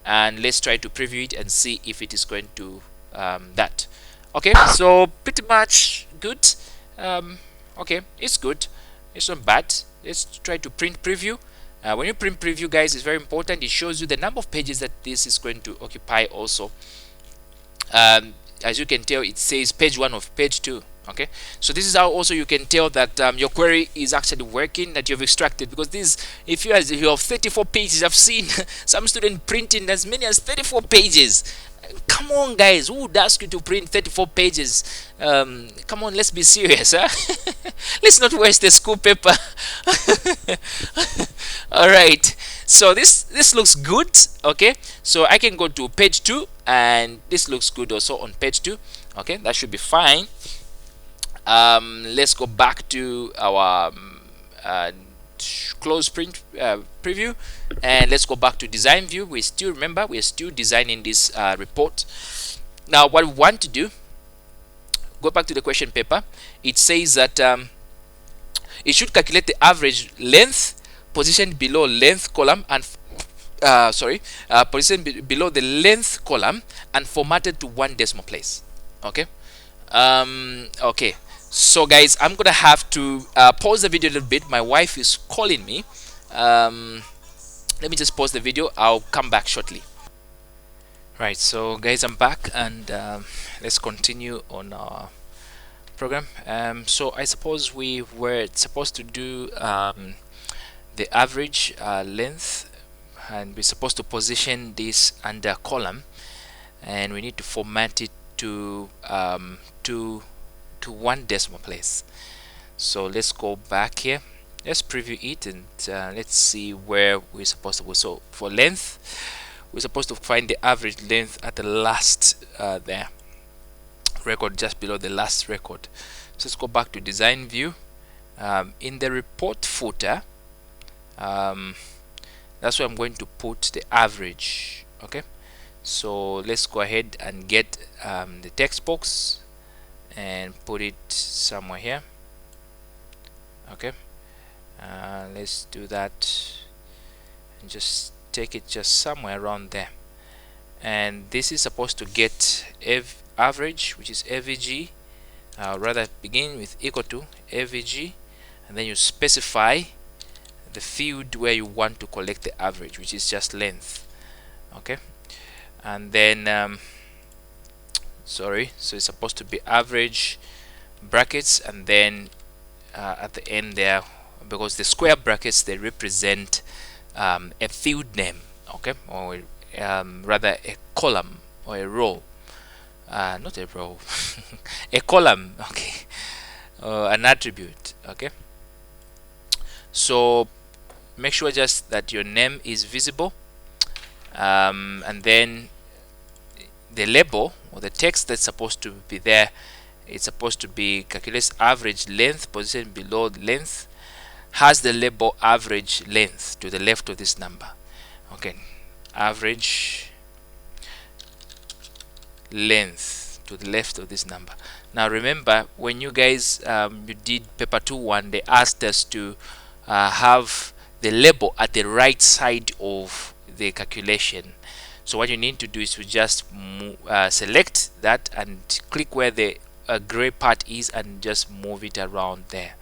and let's try to preview it and see if it is going to that. Okay, so pretty much good. Okay, it's good, it's not bad. Let's try to print preview. When you print preview, guys, it's very important. It shows you the number of pages that this is going to occupy also. As you can tell, it says page 1 of page 2. Okay, so this is how also you can tell that your query is actually working, that you've extracted, because this, if you have 34 pages, I've seen some student printing as many as 34 pages. Come on, guys, who would ask you to print 34 pages? Come on, let's be serious, huh? Let's not waste the school paper. All right, so this looks good. Okay, so I can go to page 2, and this looks good also on page 2. Okay, that should be fine. Let's go back to our close print preview, and let's go back to design view. We still remember we're still designing this report. Now what we want to do, go back to the question paper. It says that it should calculate the average length positioned below length column and positioned below the length column and formatted to 1 decimal place. Okay, okay, so guys, I'm gonna have to pause the video a little bit. My wife is calling me. Let me just pause the video. I'll come back shortly. Right, so guys, I'm back, and let's continue on our program. So I suppose we were supposed to do the average length, and we're supposed to position this under column, and we need to format it to 1 decimal place. So let's go back here, let's preview it, and let's see where we're supposed to go. So for length, we're supposed to find the average length at the last there record, just below the last record. So let's go back to design view. In the report footer, that's where I'm going to put the average. Okay, so let's go ahead and get the text box and put it somewhere here. Okay, let's do that and just take it just somewhere around there. And this is supposed to get average, which is avg, rather begin with equal to avg, and then you specify the field where you want to collect the average, which is just length. Okay, and then sorry, so it's supposed to be average brackets, and then at the end there, because the square brackets, they represent a field name, okay, or rather a column or a row, not a row, a column, okay, an attribute. Okay, so make sure just that your name is visible, and then the label or the text that's supposed to be there, it's supposed to be calculates average length, position below the length, has the label average length to the left of this number. Okay, average length to the left of this number. Now remember, when you guys you did paper 2-1, they asked us to have the label at the right side of the calculation. So what you need to do is to just select that and click where the gray part is and just move it around there,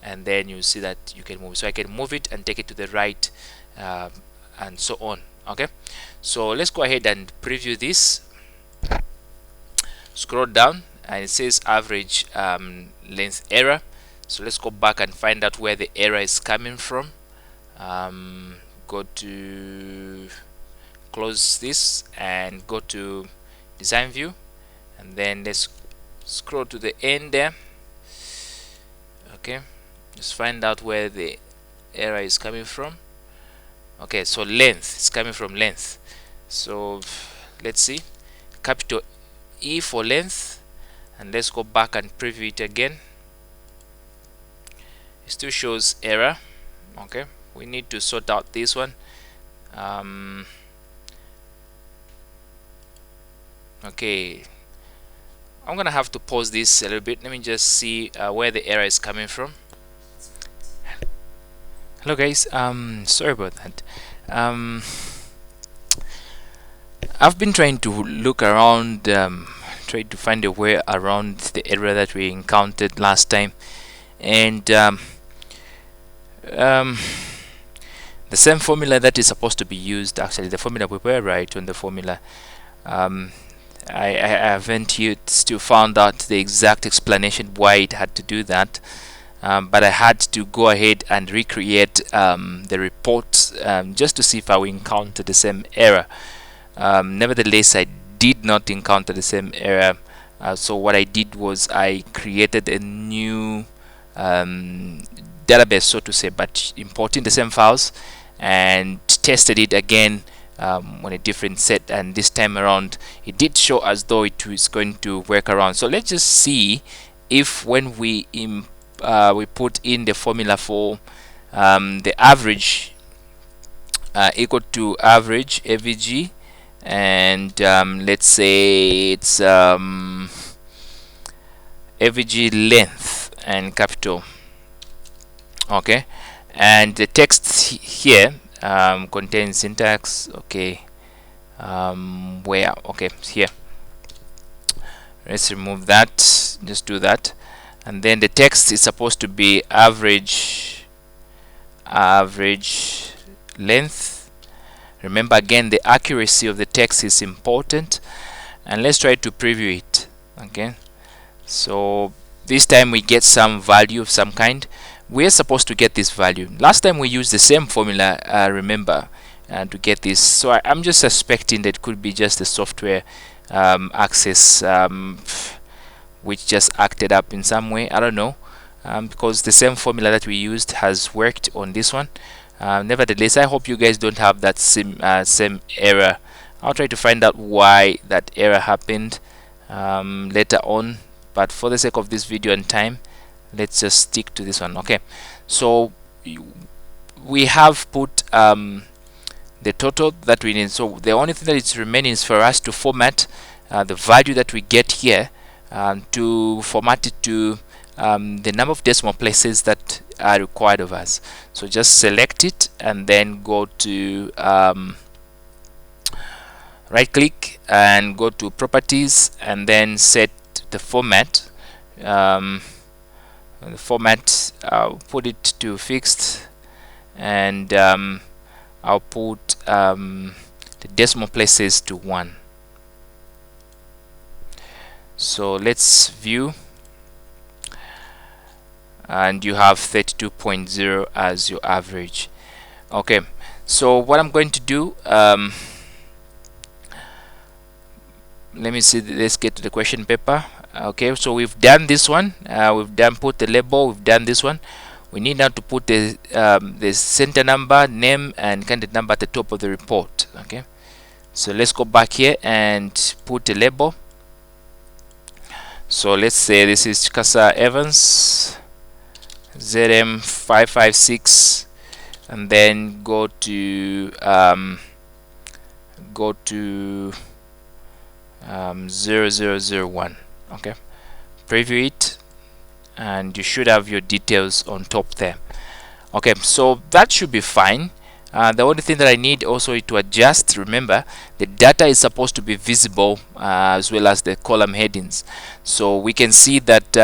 and then you see that you can move. So I can move it and take it to the right, and so on. Okay, so let's go ahead and preview this. Scroll down and it says average length error. So let's go back and find out where the error is coming from. Go to close this and go to design view, and then let's scroll to the end there. Okay, just find out where the error is coming from. Okay, so length is coming from length. So let's see, capital E for length, and let's go back and preview it again. It still shows error. Okay, we need to sort out this one. Okay, I'm gonna have to pause this a little bit. Let me just see where the error is coming from. Hello guys, sorry about that. I've been trying to look around, try to find a way around the error that we encountered last time, and the same formula that is supposed to be used, actually the formula we were right on the formula, I haven't yet still found out the exact explanation why it had to do that, but I had to go ahead and recreate the report just to see if I will encounter the same error. Nevertheless, I did not encounter the same error, so what I did was I created a new database, so to say, but importing the same files, and tested it again on a different set, and this time around it did show as though it was going to work around. So let's just see if when we put in the formula for the average equal to average avg, and let's say it's avg length and capital. Okay, and the text here contains syntax. Okay, where? Okay, here. Let's remove that. Just do that, and then the text is supposed to be average length. Remember again, the accuracy of the text is important, and let's try to preview it. Okay, so this time we get some value of some kind. We're supposed to get this value. Last time we used the same formula, remember, to get this. So I'm just suspecting that it could be just the software access which just acted up in some way. I don't know, because the same formula that we used has worked on this one. Nevertheless, I hope you guys don't have that same error. I'll try to find out why that error happened later on, but for the sake of this video and time, let's just stick to this one. Okay, so we have put the total that we need. So the only thing that is remaining is for us to format the value that we get here, to format it to the number of decimal places that are required of us. So just select it and then go to right click and go to properties and then set the format. The format, I'll put it to fixed, and I'll put the decimal places to 1. So let's view, and you have 32.0 as your average. Okay, so what I'm going to do, let me see, let's get to the question paper. Okay, so we've done this one, we've done put the label, we've done this one. We need now to put the center number, name, and candidate number at the top of the report. Okay, so let's go back here and put the label. So let's say this is Casa Evans ZM556, and then go to 0001. Okay, preview it, and you should have your details on top there. Okay, so that should be fine. The only thing that I need also is to adjust. Remember, the data is supposed to be visible as well as the column headings. So we can see that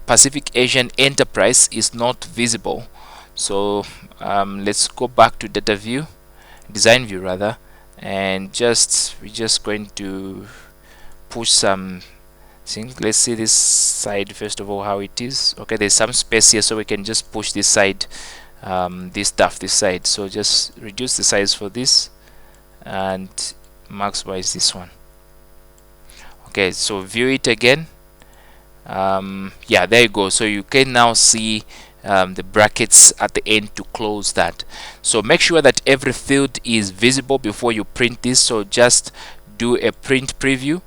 Pacific Asian Enterprise is not visible. So let's go back to data view, design view rather, and we're just going to push some things. Let's see this side first of all, how it is. Okay, there's some space here, so we can just push this side, this side. So just reduce the size for this and maximize this one. Okay, so view it again. Yeah, there you go. So you can now see the brackets at the end to close that. So make sure that every field is visible before you print this. So just do a print preview,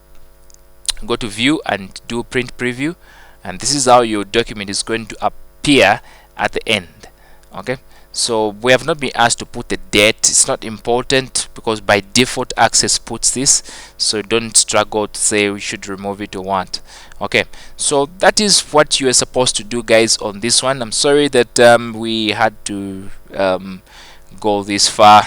go to view and do print preview, and this is how your document is going to appear at the end. Okay, so we have not been asked to put the date. It's not important because by default Access puts this, so don't struggle to say we should remove it or what. Okay, so that is what you are supposed to do, guys, on this one. I'm sorry that we had to go this far.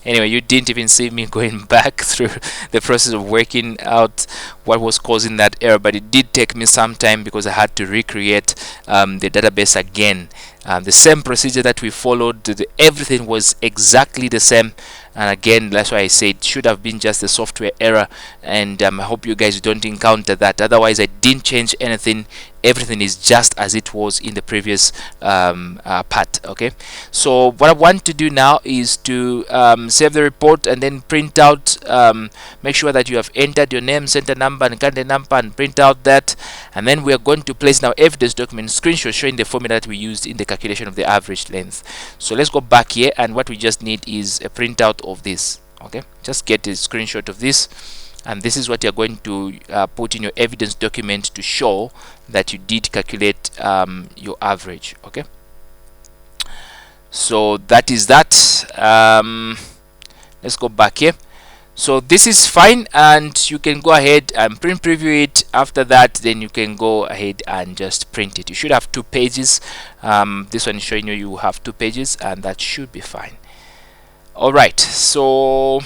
Anyway, you didn't even see me going back through the process of working out what was causing that error, but it did take me some time because I had to recreate the database again. The same procedure that we followed, everything was exactly the same, and again, that's why I said it should have been just a software error, and I hope you guys don't encounter that. Otherwise, I didn't change anything. Everything is just as it was in the previous part. Okay, so what I want to do now is to save the report and then print out, make sure that you have entered your name, center number, and candidate number, and print out that, and then we are going to place now evidence document screenshot showing the formula that we used in the calculation of the average length. So let's go back here, and what we just need is a printout of this. Okay, just get a screenshot of this, and this is what you're going to put in your evidence document to show that you did calculate your average. Okay, so that is that. Let's go back here. So this is fine, and you can go ahead and print preview it. After that, then you can go ahead and just print it. You should have 2 pages. This one is showing you have 2 pages, and that should be fine. All right, so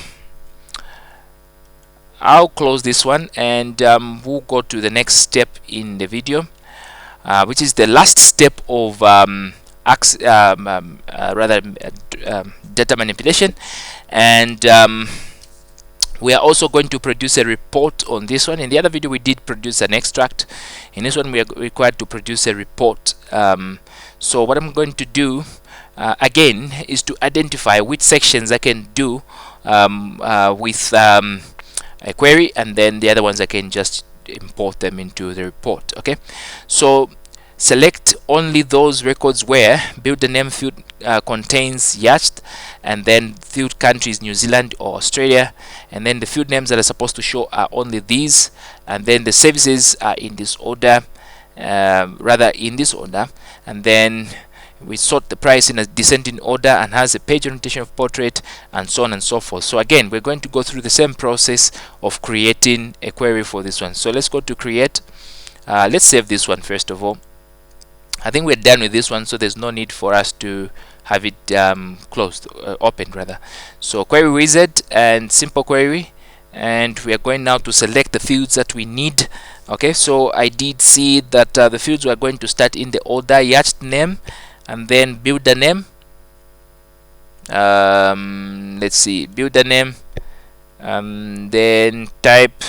I'll close this one, and we'll go to the next step in the video, which is the last step of data manipulation, and we are also going to produce a report on this one. In the other video we did produce an extract. In this one we are required to produce a report. So what I'm going to do again is to identify which sections I can do with a query, and then the other ones I can just import them into the report. Okay, so select only those records where builder name field contains yacht, and then field country is New Zealand or Australia, and then the field names that are supposed to show are only these, and then the services are in this order, in this order, and then we sort the price in a descending order and has a page orientation of portrait, and so on and so forth. So again, we're going to go through the same process of creating a query for this one. So let's go to create. Let's save this one first of all, I think we're done with this one, so there's no need for us to have it closed, open rather. So query wizard and simple query, and we are going now to select the fields that we need. Okay, so I did see that the fields were going to start in the order yacht name and then builder name. Let's see, builder name, then type,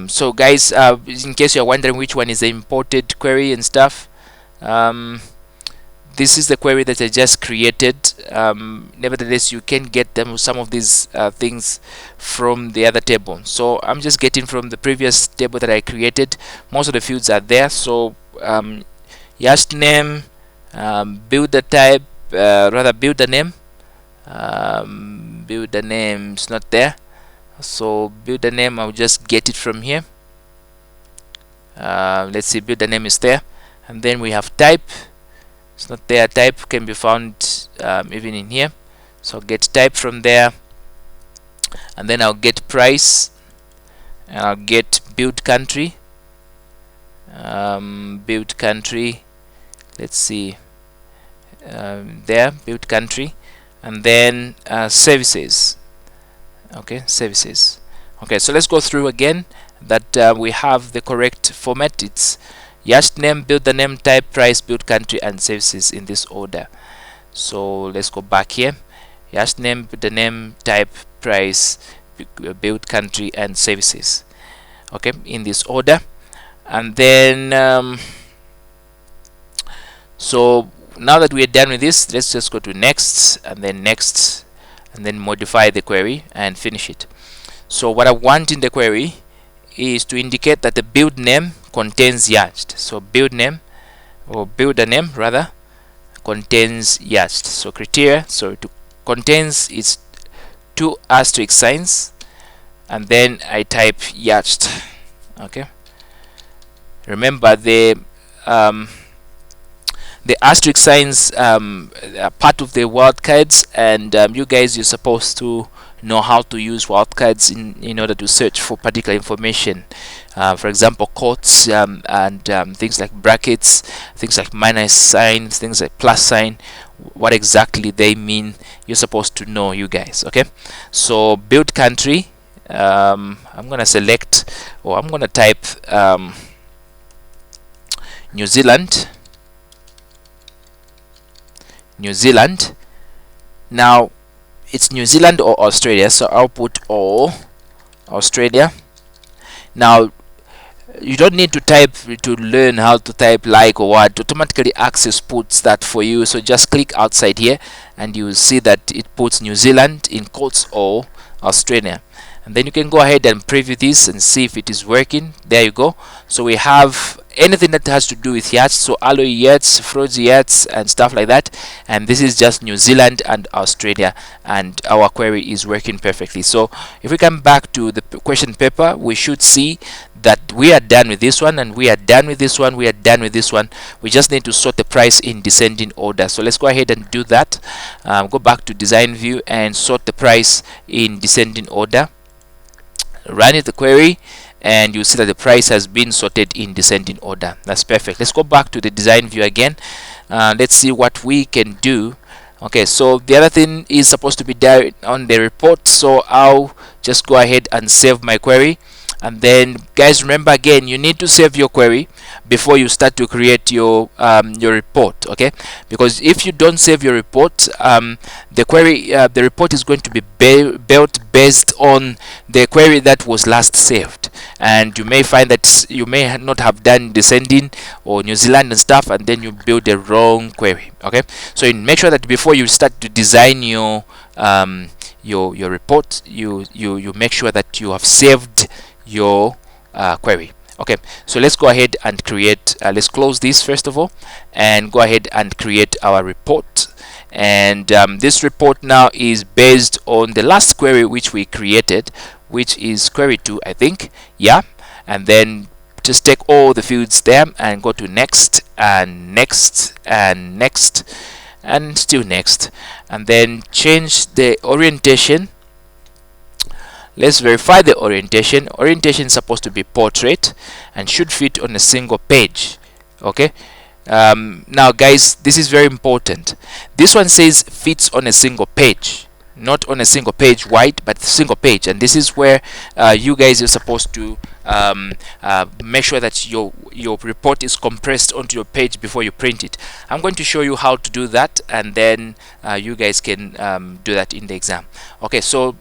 so guys, in case you're wondering which one is the imported query and stuff, this is the query that I just created. Nevertheless, you can get them, some of these things from the other table. So I'm just getting from the previous table that I created. Most of the fields are there. So yacht name, builder type, rather builder name. Builder name is not there. So builder name, I'll just get it from here. Let's see, builder name is there, and then we have type. It's not there. Type can be found even in here. So I'll get type from there, and then I'll get price, and I'll get build country. Build country. Let's see, there, build country, and then services. Okay, services. Okay, so let's go through again that we have the correct format. It's yacht name, builder name, type, price, build country, and services in this order. So let's go back here. Yacht name, builder name, type, price, build country, and services. Okay, in this order. And then so now that we are done with this, let's just go to next, and then next, and then modify the query and finish it. So what I want in the query is to indicate that the build name contains yacht. So build name, or builder name rather, contains yacht. So criteria, so it contains its 2 asterisk signs, and then I type yacht. Okay, remember the asterisk signs are part of the wildcards, and you guys, you're supposed to know how to use wildcards in order to search for particular information. For example, quotes and things like brackets, things like minus signs, things like plus sign. What exactly they mean, you're supposed to know, you guys. Okay, so build country. I'm gonna select, or I'm gonna type New Zealand. New Zealand. Now it's New Zealand or Australia, so I'll put or Australia. Now you don't need to type to learn how to type like or what. Automatically Access puts that for you, so just click outside here and you will see that it puts New Zealand in quotes or Australia, and then you can go ahead and preview this and see if it is working. There you go. So we have anything that has to do with yachts, so alloy yachts, frozen yachts, and stuff like that. And this is just New Zealand and Australia, and our query is working perfectly. So if we come back to the question paper, we should see that we are done with this one, and we are done with this one, we are done with this one. We just need to sort the price in descending order. So let's go ahead and do that. Go back to design view and sort the price in descending order. Run it the query, and you see that the price has been sorted in descending order. That's perfect. Let's go back to the design view again. Let's see what we can do. Okay, so the other thing is supposed to be there on the report, so I'll just go ahead and save my query. And then guys, remember again, you need to save your query before you start to create your report. Okay, because if you don't save your report, the query, the report is going to be built based on the query that was last saved, and you may find that you may not have done descending or New Zealand and stuff, and then you build the wrong query. Okay, so you make sure that before you start to design your report, you make sure that you have saved your query. Okay, so let's go ahead and create, let's close this first of all and go ahead and create our report. And this report now is based on the last query which we created, which is query 2, I think. Yeah, and then just take all the fields there and go to next and next and next and still next, and then change the orientation. Let's verify the orientation. Orientation is supposed to be portrait and should fit on a single page. Okay. Now guys, this is very important. This one says fits on a single page, not on a single page wide, but single page. And this is where you guys are supposed to make sure that your report is compressed onto your page before you print it. I'm going to show you how to do that, and then you guys can do that in the exam. Okay, so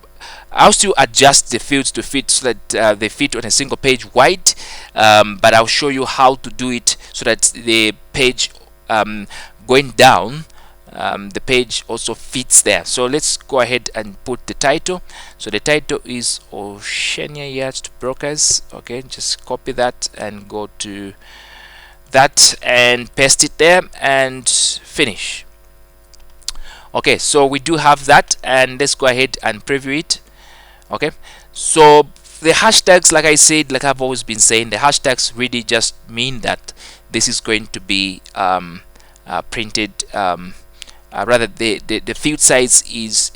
I'll still adjust the fields to fit so that they fit on a single page wide, but I'll show you how to do it so that the page going down, the page also fits there. So let's go ahead and put the title. So the title is Oceania Yacht Brokers. Okay, just copy that and go to that and paste it there and finish. Okay, so we do have that, and let's go ahead and preview it. Okay, so the hashtags, like I said, like I've always been saying, the hashtags really just mean that this is going to be printed, rather the field size is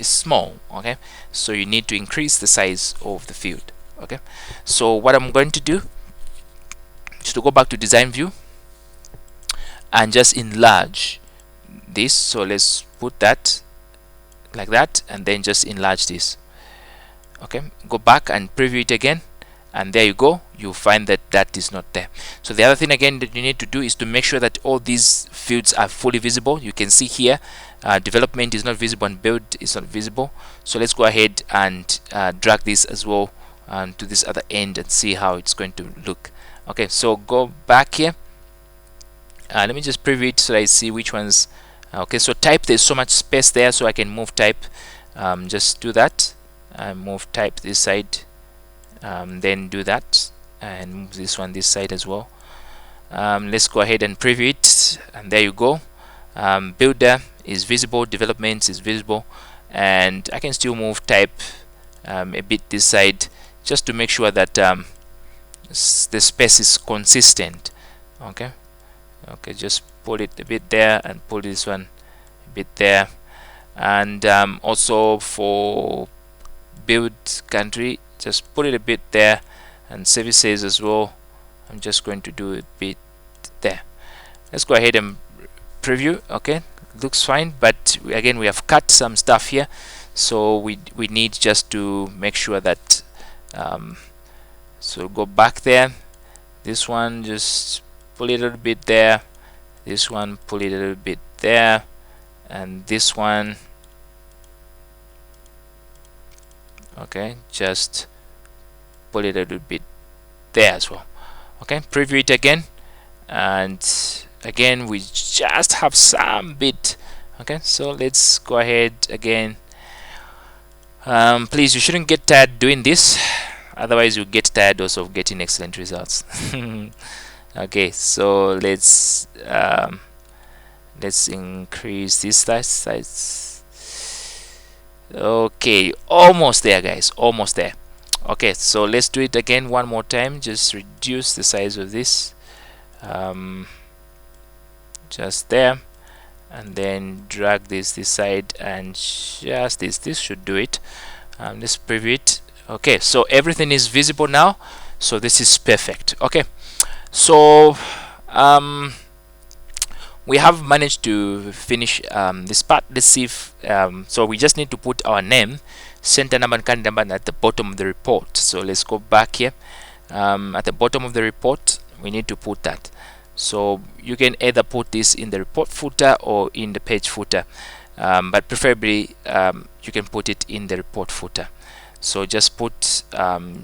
small. Okay, so you need to increase the size of the field. Okay, so what I'm going to do is to go back to design view and just enlarge this. So let's put that like that, and then just enlarge this. Okay, go back and preview it again, and there you go. You'll find that that is not there. So the other thing again that you need to do is to make sure that all these fields are fully visible. You can see here development is not visible and build is not visible. So let's go ahead and drag this as well to this other end and see how it's going to look. Okay, so go back here. Let me just preview it so I see which ones. Okay, so type, there's so much space there, so I can move type. Just do that and move type this side, then do that and move this one this side as well. Let's go ahead and preview it, and there you go. Builder is visible, development is visible, and I can still move type a bit this side just to make sure that the space is consistent. Okay, just pull it a bit there and pull this one a bit there, and also for build country, just put it a bit there, and services as well. I'm just going to do a bit there. Let's go ahead and preview. Okay, looks fine, but again we have cut some stuff here, so we need just to make sure that so go back there. This one just pull it a little bit there, this one pull it a little bit there, and this one, okay, just pull it a little bit there as well. Okay, preview it again, and again we just have some bit. Okay, so let's go ahead again. Please, you shouldn't get tired doing this, otherwise you get tired also of getting excellent results. Okay, so let's increase this size. Okay, almost there guys, almost there. Okay, so let's do it again one more time. Just reduce the size of this, just there, and then drag this side, and just this should do it. Let's preview it. Okay, so everything is visible now, so this is perfect. Okay, so we have managed to finish this part. Let's see if so we just need to put our name, center number, and country number at the bottom of the report. So let's go back here. At the bottom of the report we need to put that. So you can either put this in the report footer or in the page footer, but preferably you can put it in the report footer. So just put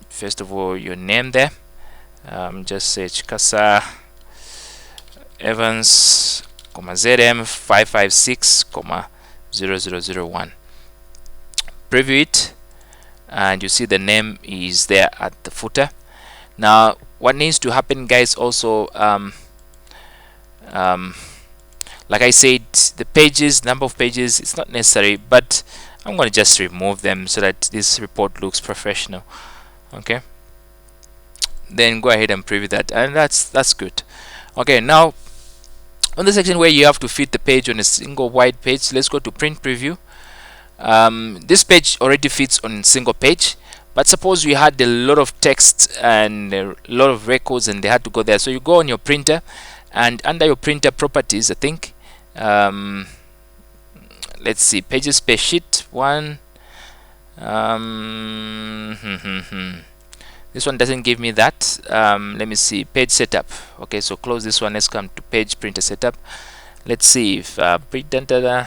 first of all your name there. Just say Chikasa Evans, ZM 556, 0001. Preview it, and you see the name is there at the footer. Now what needs to happen guys also, like I said, the pages, number of pages, it's not necessary, but I'm going to just remove them so that this report looks professional. Okay, then go ahead and preview that, and that's good. Okay, now on the section where you have to fit the page on a single wide page, let's go to print preview, This page already fits on single page, but suppose you had a lot of text and a lot of records and they had to go there. So you go on your printer, and under your printer properties, I think, let's see, pages per sheet one. This one doesn't give me that. Let me see, page setup. Okay, so close this one. Let's come to page printer setup. Let's see if okay,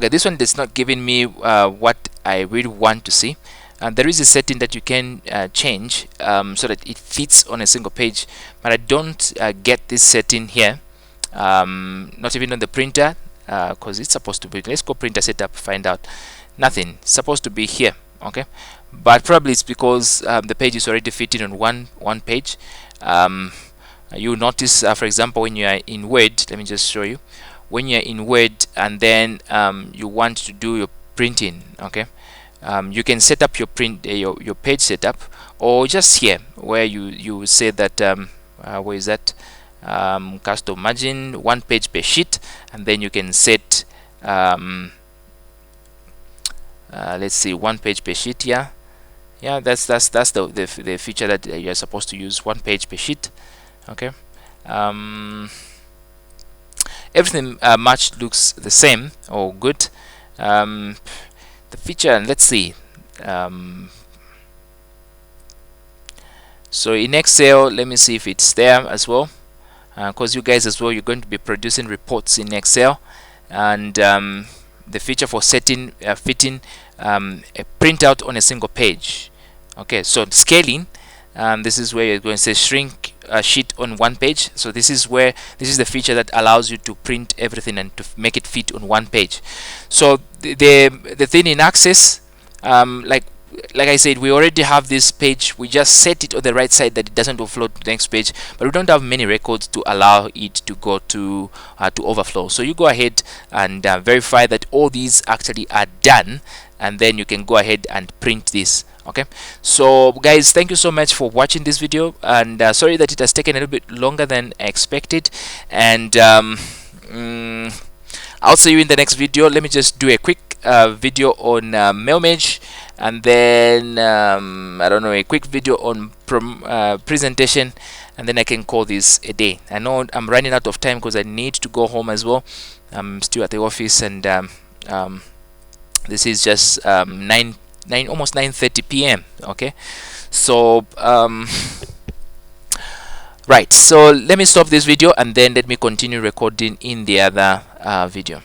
this one is not giving me what I really want to see. There is a setting that you can change so that it fits on a single page, but I don't get this setting here, not even on the printer, because it's supposed to be. Let's go printer setup, find out. Nothing, it's supposed to be here. Okay, but probably it's because the page is already fitting on one page. You notice, for example, when you are in Word, let me just show you. When you're in Word and then you want to do your printing, okay, you can set up your your page setup, or just here where you say that where is that, custom margin, one page per sheet, and then you can set let's see, one page per sheet. Yeah, that's the feature that you're supposed to use, one page per sheet. Okay, everything much looks the same or good. The feature, let's see, so in Excel, let me see if it's there as well, because you guys as well, you're going to be producing reports in Excel, and the feature for setting fitting a printout on a single page. Okay, so scaling, this is where you're going to say shrink a sheet on one page. So this is the feature that allows you to print everything and to make it fit on one page. So the thing in Access, like I said, we already have this page. We just set it on the right side that it doesn't overflow to the next page, but we don't have many records to allow it to go to overflow. So you go ahead and verify that all these actually are done, and then you can go ahead and print this. Okay, so guys, thank you so much for watching this video, and sorry that it has taken a little bit longer than expected, and I'll see you in the next video. Let me just do a quick video on Mailmage, and then I don't know, a quick video on presentation, and then I can call this a day. I know I'm running out of time because I need to go home as well. I'm still at the office, and this is just almost 9:30 p.m. Okay, so right, so let me stop this video and then let me continue recording in the other video.